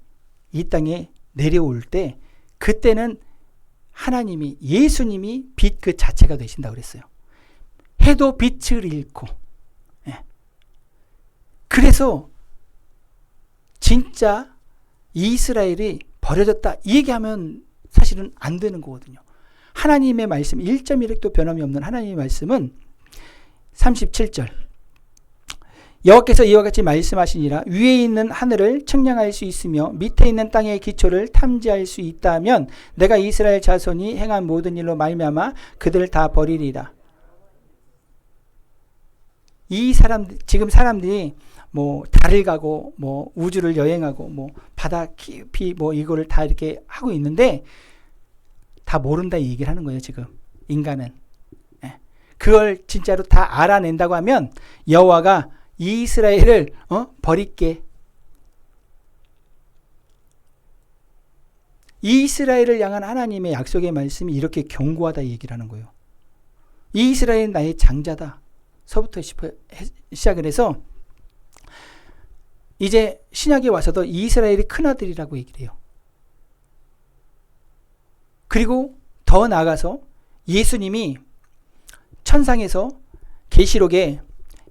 이 땅에 내려올 때, 그때는 하나님이, 예수님이 빛 그 자체가 되신다고 그랬어요. 해도 빛을 잃고. 예. 그래서 진짜 이스라엘이 버려졌다 이 얘기하면 사실은 안 되는 거거든요. 하나님의 말씀 1.1획도 변함이 없는 하나님의 말씀은 37절 여호와께서 이와 같이 말씀하시니라. 위에 있는 하늘을 측량할 수 있으며 밑에 있는 땅의 기초를 탐지할 수 있다면 내가 이스라엘 자손이 행한 모든 일로 말미암아 그들을 다 버리리라. 지금 사람들이 뭐 달을 가고 뭐 우주를 여행하고 뭐 바다 깊이 뭐 이거를 다 이렇게 하고 있는데 다 모른다 이 얘기를 하는 거예요. 지금 인간은. 그걸 진짜로 다 알아낸다고 하면 여호와가 이스라엘을 버릴게. 이스라엘을 향한 하나님의 약속의 말씀이 이렇게 견고하다 이 얘기를 하는 거예요. 이스라엘은 나의 장자다. 서부터 시작을 해서 이제 신약에 와서도 이스라엘이 큰아들이라고 얘기를 해요. 그리고 더 나아가서 예수님이 천상에서 계시록에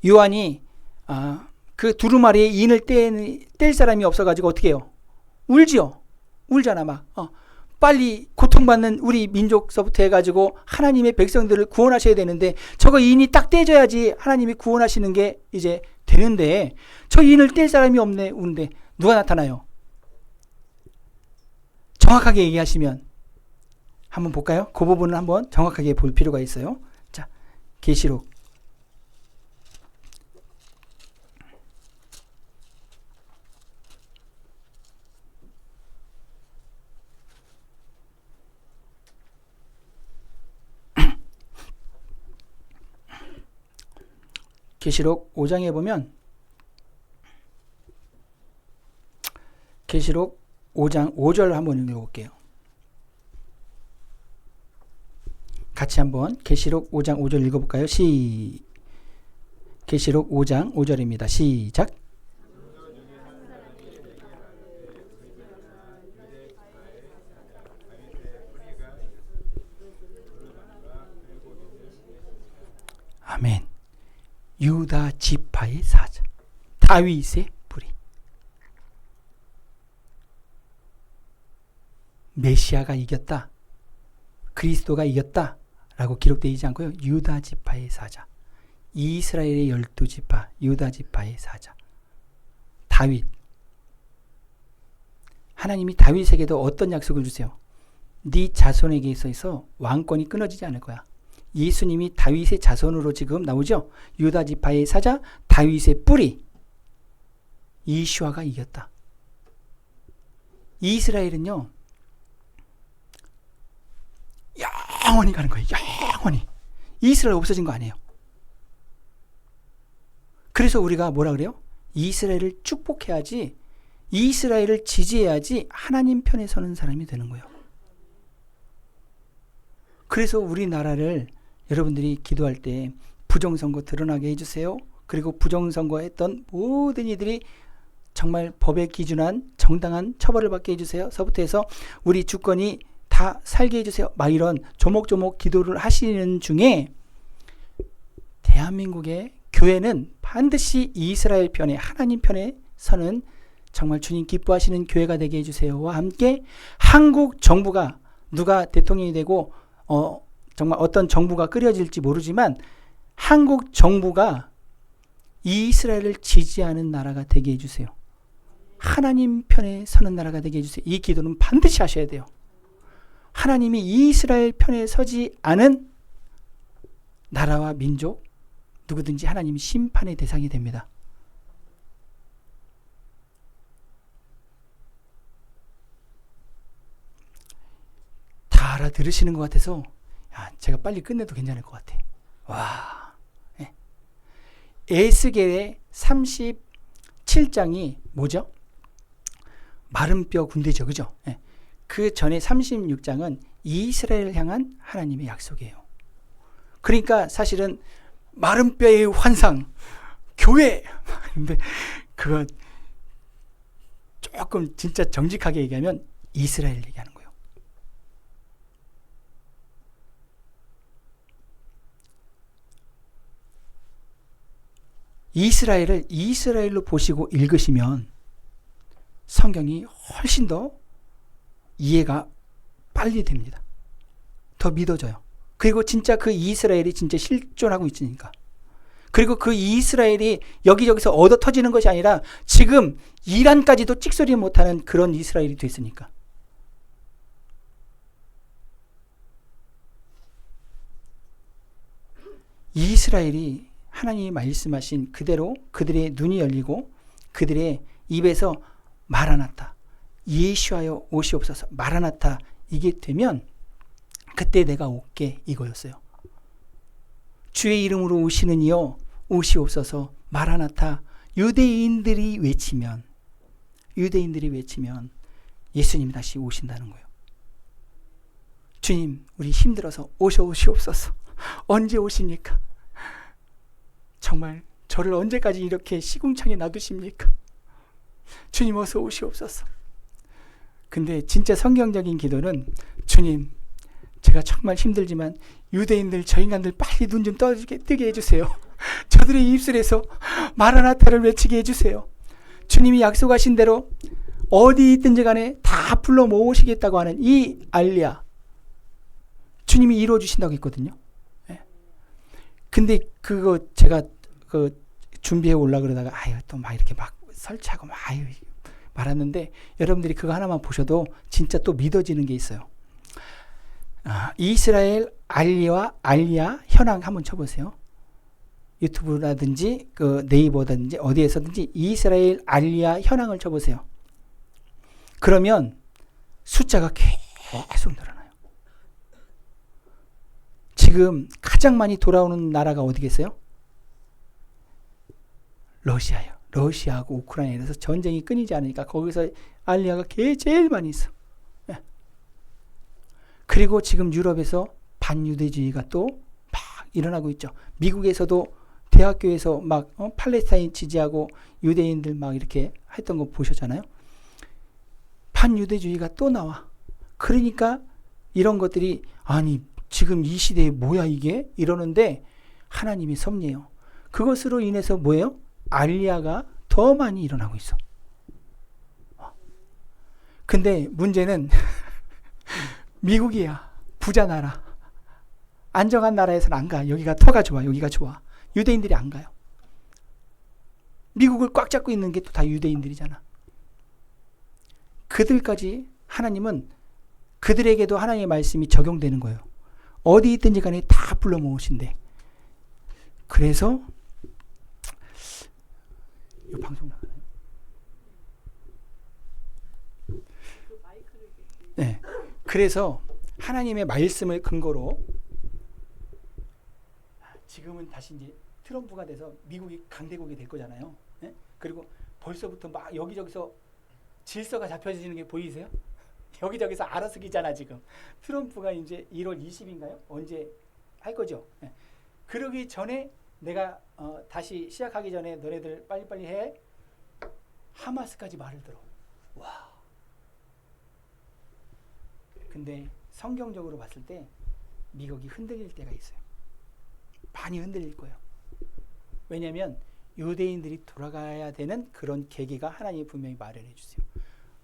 요한이 그 두루마리에 인을 뗄 사람이 없어가지고 어떻게 해요? 울지요. 울잖아 막. 빨리 고통받는 우리 민족서부터 해가지고 하나님의 백성들을 구원하셔야 되는데 저거 인이 딱 떼져야지 하나님이 구원하시는 게 이제 되는데 저 인을 뗄 사람이 없네. 우는데 누가 나타나요? 정확하게 얘기하시면 한번 볼까요? 그 부분을 한번 정확하게 볼 필요가 있어요. 자, 계시록 계시록 5장에 보면 계시록 5장 5절 한번 읽어볼게요. 같이 한번 계시록 5장 5절 읽어볼까요? 계시록 5장 5절입니다. 시작. 아멘. 유다 지파의 사자 다윗의 뿌리. 메시아가 이겼다. 그리스도가 이겼다. 라고 기록되어 있지 않고요. 유다 지파의 사자. 이스라엘의 12지파 유다 지파의 사자. 다윗. 하나님이 다윗에게도 어떤 약속을 주세요? 네 자손에게 있어서 왕권이 끊어지지 않을 거야. 예수님이 다윗의 자손으로 지금 나오죠. 유다 지파의 사자 다윗의 뿌리. 이슈아가 이겼다. 이스라엘은요 영원히 가는 거예요. 영원히. 이스라엘 없어진 거 아니에요. 그래서 우리가 뭐라 그래요? 이스라엘을 축복해야지, 이스라엘을 지지해야지 하나님 편에 서는 사람이 되는 거예요. 그래서 우리나라를 여러분들이 기도할 때 부정선거 드러나게 해주세요. 그리고 부정선거 했던 모든 이들이 정말 법에 기준한 정당한 처벌을 받게 해주세요. 서부터 해서 우리 주권이 다 살게 해주세요. 막 이런 조목조목 기도를 하시는 중에 대한민국의 교회는 반드시 이스라엘 편에, 하나님 편에 서는 정말 주님 기뻐하시는 교회가 되게 해주세요와 함께 한국 정부가 누가 대통령이 되고 정말 어떤 정부가 끓여질지 모르지만 한국 정부가 이스라엘을 지지하는 나라가 되게 해주세요. 하나님 편에 서는 나라가 되게 해주세요. 이 기도는 반드시 하셔야 돼요. 하나님이 이스라엘 편에 서지 않은 나라와 민족 누구든지 하나님이 심판의 대상이 됩니다. 다 알아들으시는 것 같아서 제가 빨리 끝내도 괜찮을 것 같아. 와, 네. 에스겔의 37장이 뭐죠? 마른 뼈 군대죠, 그죠? 네. 그 전에 36장은 이스라엘을 향한 하나님의 약속이에요. 그러니까 사실은 마른 뼈의 환상, 교회. 근데 그건 조금 진짜 정직하게 얘기하면 이스라엘 얘기하는 거예요. 이스라엘을 이스라엘로 보시고 읽으시면 성경이 훨씬 더 이해가 빨리 됩니다. 더 믿어져요. 그리고 진짜 그 이스라엘이 진짜 실존하고 있으니까. 그리고 그 이스라엘이 여기저기서 얻어 터지는 것이 아니라 지금 이란까지도 찍소리 못하는 그런 이스라엘이 됐으니까. 이스라엘이 하나님이 말씀하신 그대로 그들의 눈이 열리고 그들의 입에서 마라나타, 예수하여 오시옵소서, 마라나타 이게 되면 그때 내가 올게 이거였어요. 주의 이름으로 오시는 이여 오시옵소서. 마라나타. 유대인들이 외치면 예수님이 다시 오신다는 거예요. 주님, 우리 힘들어서 오시옵소서. 언제 오십니까? 정말 저를 언제까지 이렇게 시궁창에 놔두십니까? 주님 어서 오시옵소서. 근데 진짜 성경적인 기도는 주님, 제가 정말 힘들지만 유대인들, 저 인간들 빨리 눈 좀 뜨게 해주세요. 저들의 입술에서 마라나타를 외치게 해주세요. 주님이 약속하신 대로 어디 있든지 간에 다 불러 모으시겠다고 하는 이 알리야, 주님이 이루어 주신다고 했거든요. 예. 근데 그거 제가 준비해 올라 그러다가 또 막 이렇게 막 설치하고 막 말았는데, 여러분들이 그거 하나만 보셔도 진짜 또 믿어지는 게 있어요. 이스라엘 알리야 현황 한번 쳐보세요. 유튜브라든지 네이버든지 어디에서든지 이스라엘 알리야 현황을 쳐보세요. 그러면 숫자가 계속 늘어나요. 지금 가장 많이 돌아오는 나라가 어디겠어요? 러시아예요. 러시아하고 우크라이나에서 전쟁이 끊이지 않으니까 거기서 알리야가 제일 많이 있어. 예. 그리고 지금 유럽에서 반유대주의가 또 막 일어나고 있죠. 미국에서도 대학교에서 막 팔레스타인 지지하고 유대인들 막 이렇게 했던 거 보셨잖아요. 반유대주의가 또 나와. 그러니까 이런 것들이 아니 지금 이 시대에 뭐야 이게? 이러는데 하나님이 섭리해요. 그것으로 인해서 뭐예요? 알리야가 더 많이 일어나고 있어. 근데 문제는 미국이야. 부자 나라. 안정한 나라에서는 안 가. 여기가 터가 좋아. 여기가 좋아. 유대인들이 안 가요. 미국을 꽉 잡고 있는 게 또 다 유대인들이잖아. 그들까지 하나님은 그들에게도 하나님의 말씀이 적용되는 거예요. 어디 있든지 간에 다 불러 모으신대. 그래서 이 방송 나가나요? 네. 그래서 하나님의 말씀을 근거로 지금은 다시 이제 트럼프가 돼서 미국이 강대국이 될 거잖아요. 네? 그리고 벌써부터 막 여기저기서 질서가 잡혀지는 게 보이세요? 여기저기서 알아서기잖아 지금. 트럼프가 이제 1월 20일인가요? 언제 할 거죠? 네. 그러기 전에 내가 다시 시작하기 전에 너네들 빨리빨리 해. 하마스까지 말을 들어. 와. 근데 성경적으로 봤을 때 미국이 흔들릴 때가 있어요. 많이 흔들릴 거예요. 왜냐하면 유대인들이 돌아가야 되는 그런 계기가 하나님이 분명히 마련해 주세요.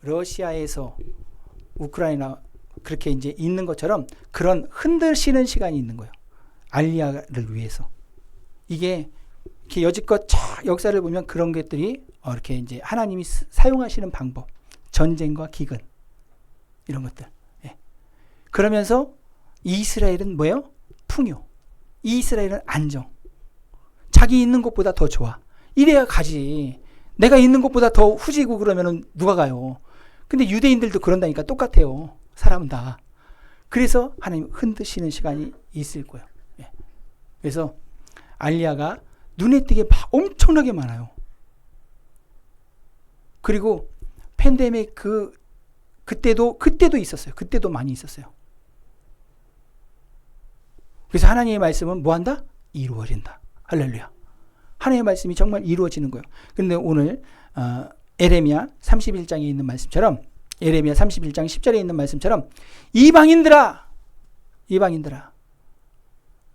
러시아에서 우크라이나 그렇게 이제 있는 것처럼 그런 흔들리는 시간이 있는 거예요. 알리야를 위해서. 이게 이렇게 여지껏 역사를 보면 그런 것들이 이렇게 이제 하나님이 사용하시는 방법, 전쟁과 기근 이런 것들. 예. 그러면서 이스라엘은 뭐예요? 풍요. 이스라엘은 안정. 자기 있는 곳보다 더 좋아. 이래야 가지. 내가 있는 곳보다 더 후지고 그러면은 누가 가요? 근데 유대인들도 그런다니까 똑같아요. 사람은 다. 그래서 하나님 흔드시는 시간이 있을 거예요. 예. 그래서 알리야가 눈에 띄게 막 엄청나게 많아요. 그리고 팬데믹 그때도 있었어요. 그때도 많이 있었어요. 그래서 하나님의 말씀은 뭐한다? 이루어진다. 할렐루야. 하나님의 말씀이 정말 이루어지는 거예요. 근데 오늘 에레미야 31장에 있는 말씀처럼, 에레미야 31장 10절에 있는 말씀처럼 이방인들아.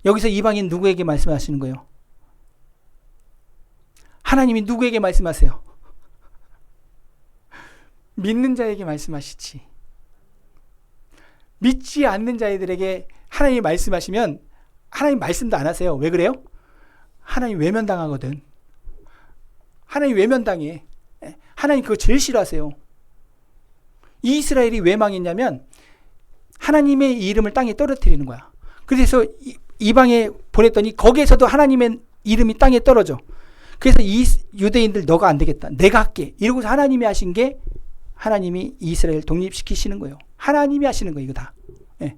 여기서 이방인 누구에게 말씀하시는 거예요? 하나님이 누구에게 말씀하세요? 믿는 자에게 말씀하시지. 믿지 않는 자들에게 하나님이 말씀하시면 하나님 말씀도 안 하세요. 왜 그래요? 하나님 외면당하거든. 하나님 외면당해. 하나님 그거 제일 싫어하세요. 이스라엘이 왜 망했냐면 하나님의 이름을 땅에 떨어뜨리는 거야. 그래서 이방에 보냈더니 거기에서도 하나님의 이름이 땅에 떨어져. 그래서 유대인들 너가 안 되겠다. 내가 할게. 이러고서 하나님이 하신 게 하나님이 이스라엘 독립시키시는 거예요. 하나님이 하시는 거예요. 이거 다. 예.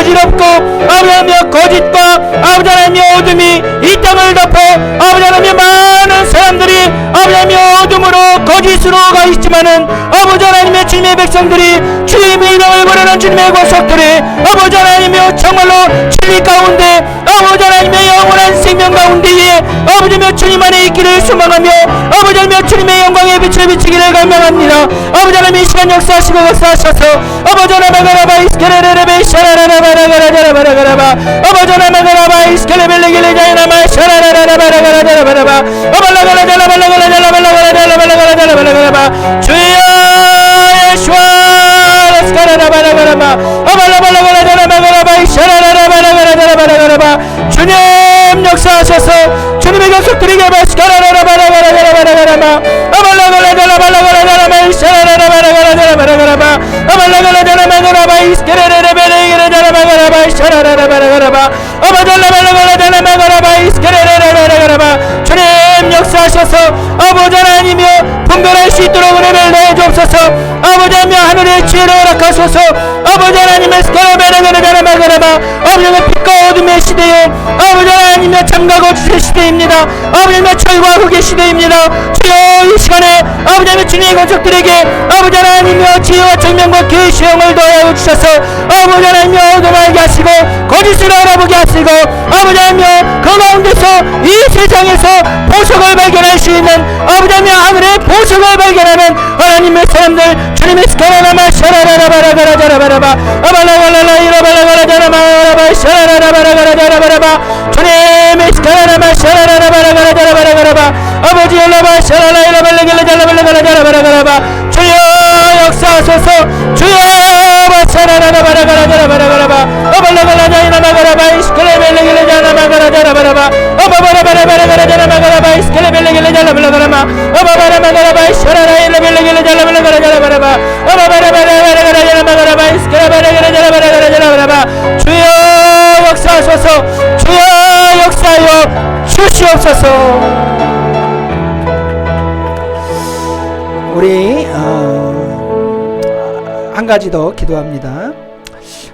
어지럽고 아버지 하나님 거짓과 아버지 하나님 어둠이 이 땅을 덮어 아버지 하나님 많은 사람들이 아버지 하나님 어둠으로 거짓으로 가 있지만은 아버지 하나님의 주님의 백성들이 주님의 이름을 부르는 주님의 권속들이 아버지 하나님의 정말로 진리 가운데 아버지 하나님의 영원한 생명 가운데에 아버지 하나님 주님 안에 있기를 소망하며 아버지 하나님 주님의 영광의 빛을 비치기를 갈망합니다. 아버지 하나님 이 시간 역사하시고 역사하셔서 아버지 하나님 가라바 이스케레레레베 샤라라라바라가라바라가라바 아버지 하나님 가라바 이스케레벨레길레자이나마 샤라라라바라가라바라바 아발라가라자라발라가라자라발라가라자라발라가라바 주여 예수와 스카라라바라가라바 아발라발라가라자라바라바 샤라라라바라가라자라발라가라바 주님 역사하셔서 주님의 약속드리게 바스카라라바라가라자라바라가라바 아발라가라자라발라가라자라바 샤라라라바라가라자라바라가라바 아발라가라자라바라바 이스케레레레베레게라자라바라바 샤라라라바라가라바 아발라발라가라자라바라바 이스케레레레베레게라바 주님 역사하셔서 아버지 하나님이여 분별할 수 있도록 은혜를 내주옵소서. 아버지 하나님 하늘의 지혜를 허락하소서. 아버지 하나님의 스카라베레게라자라바라바 아버지 하나님 빛과 어둠의 시대에 아버지 하나님의 잠가고 주실 시대입니다. 아버지 하나님의 철과 흙의 시대입니다. 주여 이 시간에 아버지 하나님 주님의 권속들에게 아버지 하나님의 지혜와 정명과 계시의 영을 더하여 주셔서 아버지 하나님의 어둠을 알게 하시고 거짓을 알아보게 하시고 아버지 하나님의 그 가운데서 이 세상에서 보석을 발견할 수 있는 아버지 하나님 하늘의 보석을 발견하는 하나님의 사람들 주님의 스카라라마 샤라라라바라가라자라바라바 아발라갈라라 이라발라가라자라바라바 샤라라라바라가라자라바라바 주님의 스카라라마 샤라라라바라가라자라바라바라바 아버지 열라바 샤라라 이라발라갈라자라발라가라자라바라바라바 주여 역사하소서. 주여 샤라라라바라가라자라바라바라바 아발라갈라자이나마가라바 이스클레벨레길레자나마가라자라바라바 아바바라바라바라가라자라바라바 이스클레벨레길레자라발라가라마 아바바라바라바 샤라라일레벨레길레자라발라가라자라바라바 아바바라바라바라가라자라바라바 이스클레벨레길레자라바라가라자라바라바 주여 역사하소서. 주여 역사하여 주시옵소서. 우리 한 가지 더 기도합니다.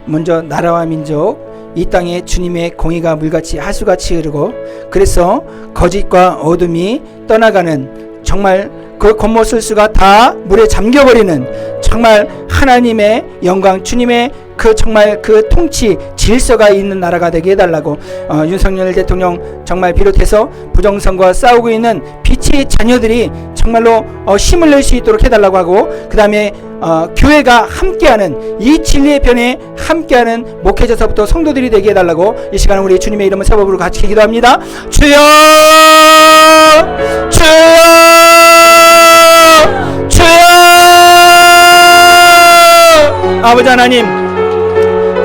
먼저 나라와 민족 이 땅에 주님의 공의가 물같이 하수같이 흐르고 그래서 거짓과 어둠이 떠나가는 정말 그 겉모술수가 다 물에 잠겨버리는 정말 하나님의 영광 주님의 그 정말 그 통치 질서가 있는 나라가 되게 해달라고 윤석열 대통령 정말 비롯해서 부정선거와 싸우고 있는 빛의 자녀들이 정말로 힘을 낼 수 있도록 해달라고 하고 그 다음에 교회가 함께하는 이 진리의 편에 함께하는 목회자서부터 성도들이 되게 해달라고 이 시간에 우리 주님의 이름을 사법으로 같이 기도합니다. 주여 주여 주여 아버지 하나님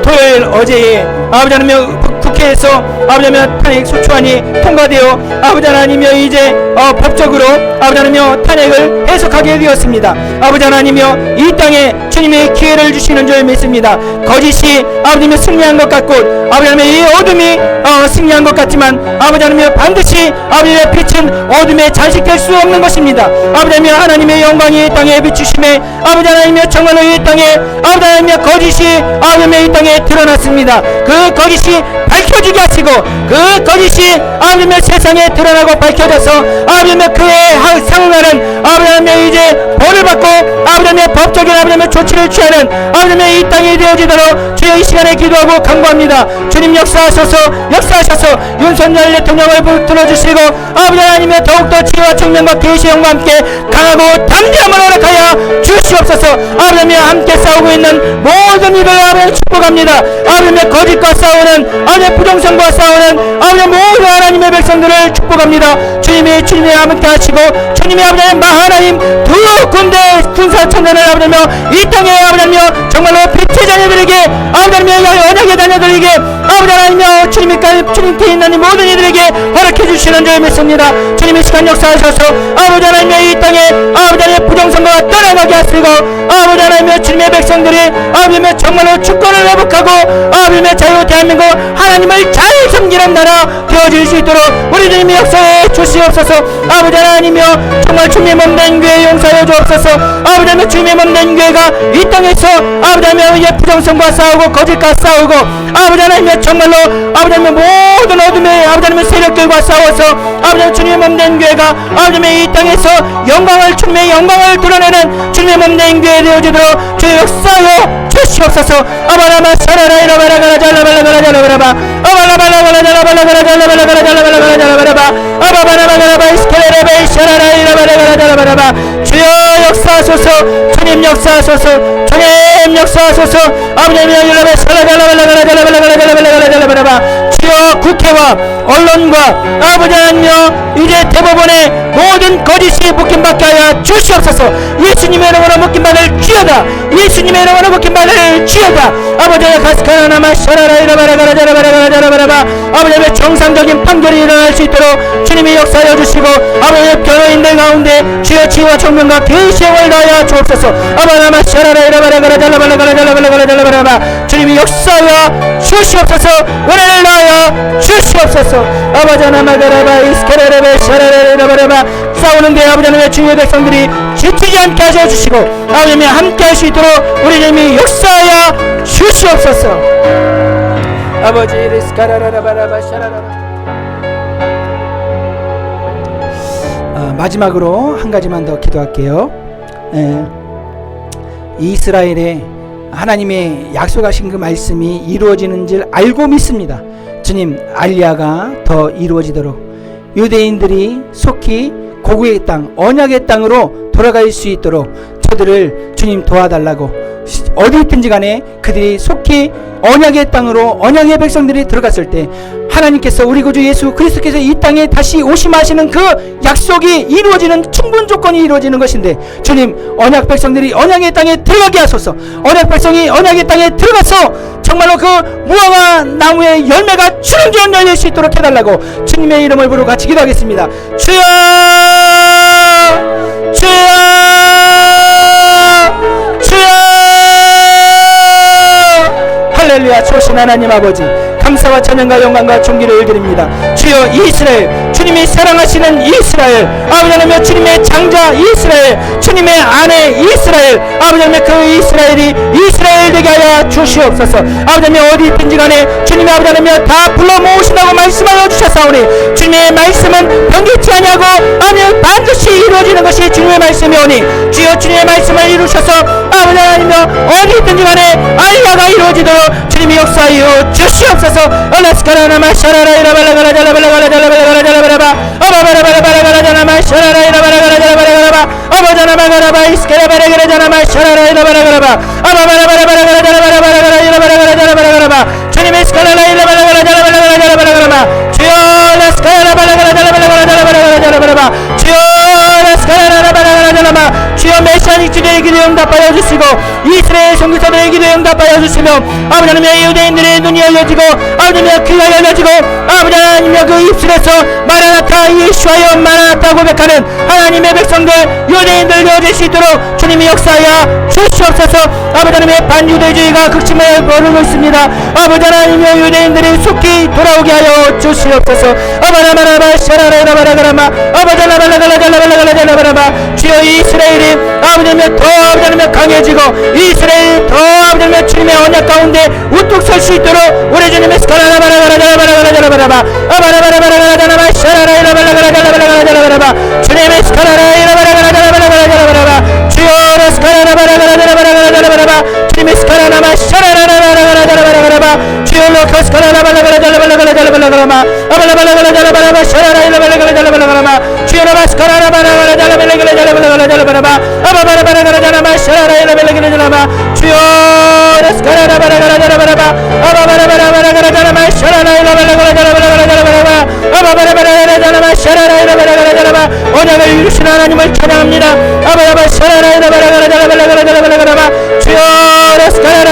토요일 어제에 아버지 하나님 국회에서 아버지 하나님 탄핵 소추안이 통과되어 아버지 하나님이여 이제 법적으로 아버지 하나님이여 탄핵을 해석하게 되었습니다. 아버지 하나님이여 이 땅에 주님의 기회를 주시는 줄 믿습니다. 거짓이 아버지님이 승리한 것 같고 아버지 하나님의 이 어둠이 승리한 것 같지만 아버지 하나님이여 반드시 아버지의 빛은 어둠에 장식될 수 없는 것입니다. 아버지 하나님이여 하나님의 영광이 이 땅에 비추심에 아버지 하나님이여 정말로 이 땅에 아버지 하나님이여 거짓이 아버지 하나님의 이 땅에 드러났습니다. 그 거짓이 밝혀지게 하시고 그 거짓이 아버지의 세상에 드러나고 밝혀져서 아버지의 그에 상응하는 아버지의 이제 벌을 받고 아버지의 법적인 아버지의 조치를 취하는 아버지의 이 땅이 되어지도록 주여 이 시간에 기도하고 간구합니다. 주님 역사하셔서 윤석열 대통령을 붙들어주시고 아버지 하나님의 더욱더 지혜와 청명과 계시의 영과 함께 강하고 담대함을 허락하여 주시옵소서. 아버지의 함께 싸우고 있는 모든 이들 아버지 축복합니다. 아버지의 거짓과 싸우는 아버지의 부정선과 싸우는 아버지의 모든 하나님의 백성들을 축복합니다. 주님이 함께 하시고 주님의 아버지의 마하나님 두 군데 군사천전을 아버지며 이 땅에 아버지며 정말로 빛의 자녀들에게 아버지며 언약의 자녀들에게 아버지 하나님이여 주님께 있는 이 모든 이들에게 허락해 주시는 줄 믿습니다. 주님 이 시간 역사하셔서 아버지 하나님이여 이 땅에 아버지 하나님의 부정선거가 떠나가게 하시고 아버지 하나님이여 주님의 백성들이 아버지며 정말로 주권을 회복하고 아버지며 자유 대한민국 하나님을 잘 섬기는 나라 되어질 수 있도록 우리 주님의 역사에 주시옵소서. 아버지 하나님이여 정말 주님의 몸된 교회 용서해 주옵소서. 아버지 하나님 주님의 몸된 교회가 이 땅에서 아버지 하나님이여 부정선과 싸우고 거짓과 싸우고 아버지 하나님이여 정말로 아버지 하나님 모든 어둠의 아버지 하나님의 세력들과 싸워서 아버지 하나님 주님의 몸된 교회가 아버지 하나님 이 땅에서 영광을 주님의 영광을 드러내는 주님의 몸된 교회 되어지도록 주 역사여 주시옵소서. 아바라마 샤라라이라 바라가라 잘라발라가라 잘라바라바 아발라발라가라 잘라발라가라 잘라발라가라 잘라발라가라 잘라바라바 아바바라바라바 이스케레레베 샤라라이라 바라가라 잘라바라바 주여 역사하소서. 주님 역사하소서. 주님 역사하소서. 아버지 하나님 일러베 샤라발라가라 잘라발라가라 잘라발라가라 잘라바라바 주여 국회와 언론과 아버지 하나님여 이제 대법원의 모든 거짓이 묶임받게 하여 주시옵소서. 예수님의 이름으로 묶임받을 주여다. 예수님의 이름으로 묶임받을 주여다. 아버지의 가스카나마 샤라라이라 바라가라 자라바라가라 자라바라바 아버지의 정상적인 판결이 일어날 수 있도록 주님이 역사하여 주시고 아버지의 변호인들 가운데 주여 지혜와 총명과 계시형을 다하여 주옵소서. 아바나마 샤라라이라 바라가라 잘라발라가라 잘라발라가라 잘라바라바 주님이 역사하여 주시옵소서. 은혜를 다하여 주시옵소서. 아버지 하나마가라바 이스케레레베 샤라라이라 바라바 싸우는데 아버지 하나님의 주의 백성들이 지치지 않게 하셔 주시고 아버지 함께 할 수 있도록 우리 주님이 역사하여 주시옵소서. 아버지 리스카라라바라바 샤라라라. 마지막으로 한 가지만 더 기도할게요. 이스라엘에 하나님의 약속하신 그 말씀이 이루어지는 줄 알고 믿습니다. 주님 알리야가 더 이루어지도록 유대인들이 속히 고국의 땅 언약의 땅으로 돌아갈 수 있도록 저들을 주님 도와달라고 어디 있든지 간에 그들이 속히 언약의 땅으로 언약의 백성들이 들어갔을 때 하나님께서 우리 구주 예수 그리스도께서 이 땅에 다시 오심하시는 그 약속이 이루어지는 충분 조건이 이루어지는 것인데 주님 언약 백성들이 언약의 땅에 들어가게 하소서. 언약 백성이 언약의 땅에 들어가서 정말로 그 무화과 나무의 열매가 주렁주렁 열릴 수 있도록 해달라고 주님의 이름을 부르고 같이 기도하겠습니다. 주여 주여 주여 할렐루야. 좋으신 하나님 아버지 감사와 찬양과 영광과 존귀를 드립니다. 주여 이스라엘 주님이 사랑하시는 이스라엘 아버지 하나님 주님의 장자 이스라엘 주님의 아내 이스라엘 아버지 하나님 그 이스라엘이 이스라엘 되게 하여 주시옵소서. 아버지 하나님 어디 있든지 간에 주님의 아버지 하나님 다 불러 모으신다고 말씀하여 주셨사오니 주님의 말씀은 변개치 아니하고 아니 반드시 이루어지는 것이 주님의 말씀이오니 주여 주님의 말씀을 이루셔서 아버지 하나님 어디 있든지 간에 알리야가 이루어지도록 주님이 역사하여 주시옵소서. 얼라스카라나마 샤라라이라 발라가라 잘라발라가라 잘라발라가라 잘라발라바 아바바라바라바라가라 잘라마 샤라라이라 발라가라 잘라발라가라바 아바자나바가라바 이스케라바라가라 잘라마 샤라라이라 발라가라바 아바바라바라바라가라 잘라발라가라 잘라발라가라 잘라발라가라바 주님의 스카라라이라 발라가라 잘라발라가라 잘라발라가라바 주여 라스카라라 발라가라 잘라발라가라 잘라발라가라 잘라발라바 주여 라스카라라 발라가라 잘라마 주여 메시아닉 주제의 기도 응답하여 주시고 이스라엘 선교사들의 기도 응답하여 주시며 아버지 하나님의 유대인들의 눈이 열려지고 아버지 하나님의 귀가 열려지고 아버지 하나님의 그 입술에서 마라나타 예수하여 마라나타 고백하는 하나님의 백성들 유대인들 되어질 수 있도록 주님이 역사하여 주시옵소서. 아버지 하나님의 반유대주의가 극심하여 벌어지고 있습니다. 아버지 하나님의 유대인들이 속히 돌아오게 하여 주시옵소서. 아바라바라바 샤라라라바라가라마 아바자라발라갈라갈라발라갈라갈라바라바 주여 이스라엘이 아버지 하나님 더 아버지 하나님 강해지고 이스라엘이 더 아버지 하나님 주님의 언약 가운데 우뚝 설 수 있도록 우리 주님의 스카라라바라가라자라바라가라자라바라바 아바라바라바라가라자라바 샤라라라바라가라자라바라가라자라바라바 주님의 스카라라라바라가라자라바라가라자라바라바 주여 스카라라바라가라자라바라가라자라바라바 주님의 스카라라마 샤라라라바라가라자라바라가라바 주여 로카 스카라라바라가라자라바라가라자라바라가라바 아발라바라가라자라바라바 샤라라라바라가라자라바라가라바 주여 라바 스카라라바라가라자라바라가라자라바라가라바 아바바라바라가라자라바 샤라라라바라가라자라바 주여 스카라라바라가라자라바라바 아바바라바라가라자라바 샤라라라바라가라자라바라가라바 아바바라바라가라자라바 샤라라라바라가라자라바 언약을 이루신 하나님을 찬양합니다. 아바라바 샤라라라바라가라자라바라가라바 주여 스카라라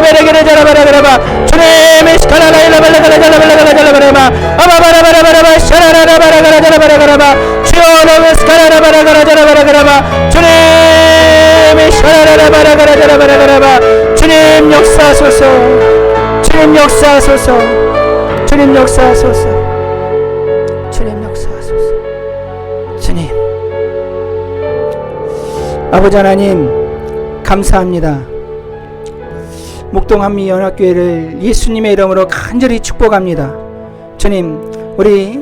베레게레 자라바라바라바 주님 스카라라이라발라가라자라발라가라자라바라바 아바바라바라바라바 샤라라라바라가라자라바라바라바 주여 스카라라바라가라자라바라바라바 주님 샤라라라바라가라자라바라바라바 주님 역사하소서 주님 역사하소서 주님 역사하소서 주님 역사하소서 주님 아버지 하나님 감사합니다. 목동한미 연합교회를 예수님의 이름으로 간절히 축복합니다. 주님 우리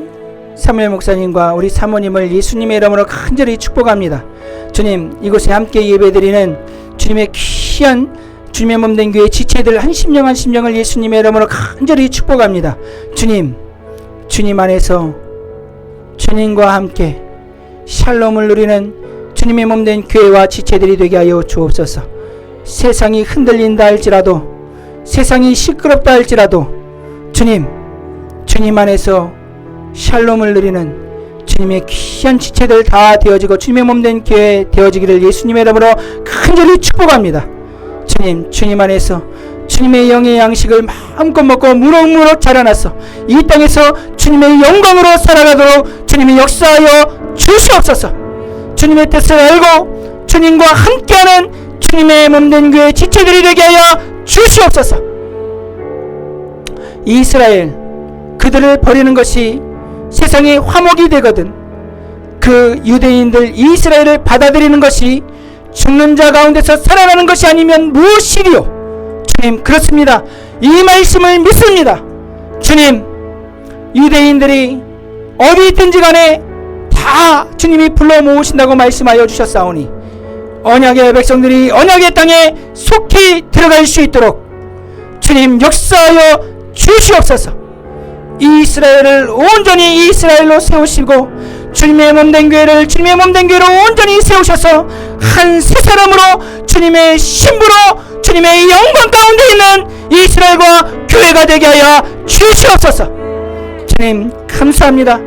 사무엘 목사님과 우리 사모님을 예수님의 이름으로 간절히 축복합니다. 주님 이곳에 함께 예배드리는 주님의 귀한 주님의 몸된 교회 지체들 한 심령 한 심령을 예수님의 이름으로 간절히 축복합니다. 주님 안에서 주님과 함께 샬롬을 누리는 주님의 몸된 교회와 지체들이 되게 하여 주옵소서. 세상이 흔들린다 할지라도 세상이 시끄럽다 할지라도 주님 안에서 샬롬을 누리는 주님의 귀한 지체들 다 되어지고 주님의 몸된 교회 되어지기를 예수님의 이름으로 간절히 축복합니다. 주님 안에서 주님의 영의 양식을 마음껏 먹고 무럭무럭 자라나서 이 땅에서 주님의 영광으로 살아가도록 주님이 역사하여 주시옵소서. 주님의 뜻을 알고 주님과 함께하는 주님의 몸된 교회 지체들이 되게 하여 주시옵소서. 이스라엘 그들을 버리는 것이 세상의 화목이 되거든 그 유대인들 이스라엘을 받아들이는 것이 죽는 자 가운데서 살아나는 것이 아니면 무엇이리요. 주님 그렇습니다. 이 말씀을 믿습니다. 주님 유대인들이 어디 있든지 간에 다 주님이 불러 모으신다고 말씀하여 주셨사오니 언약의 백성들이 언약의 땅에 속히 들어갈 수 있도록 주님 역사하여 주시옵소서. 이스라엘을 온전히 이스라엘로 세우시고 주님의 몸된 교회를 주님의 몸된 교회로 온전히 세우셔서 한 세 사람으로 주님의 신부로 주님의 영광 가운데 있는 이스라엘과 교회가 되게 하여 주시옵소서. 주님 감사합니다.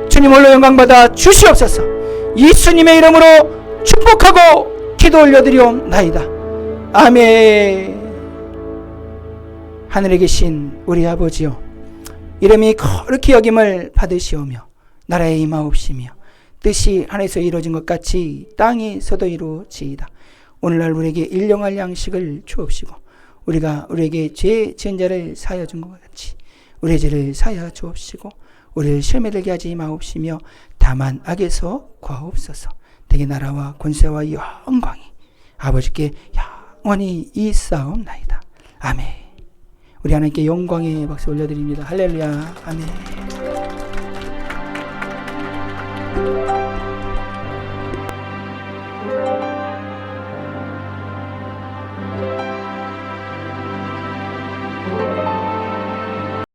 주님 홀로 영광 받아 주시옵소서. 예수님의 이름으로 축복하고 기도 올려드리옵나이다. 아멘. 하늘에 계신 우리 아버지요 이름이 거룩히 여김을 받으시오며 나라에 임하옵시며 뜻이 하늘에서 이루어진 것 같이 땅에서도 이루어지이다. 오늘날 우리에게 일용할 양식을 주옵시고 우리가 우리에게 죄 지은 자를 사하여 준 것 같이 우리의 죄를 사하여 주옵시고 우리를 시험에 들게 하지 마옵시며 다만 악에서 구하옵소서. 대개 나라와 권세와 영광이 아버지께 영원히 있사옵나이다. 아멘. 우리 하나님께 영광의 박수 올려드립니다. 할렐루야. 아멘.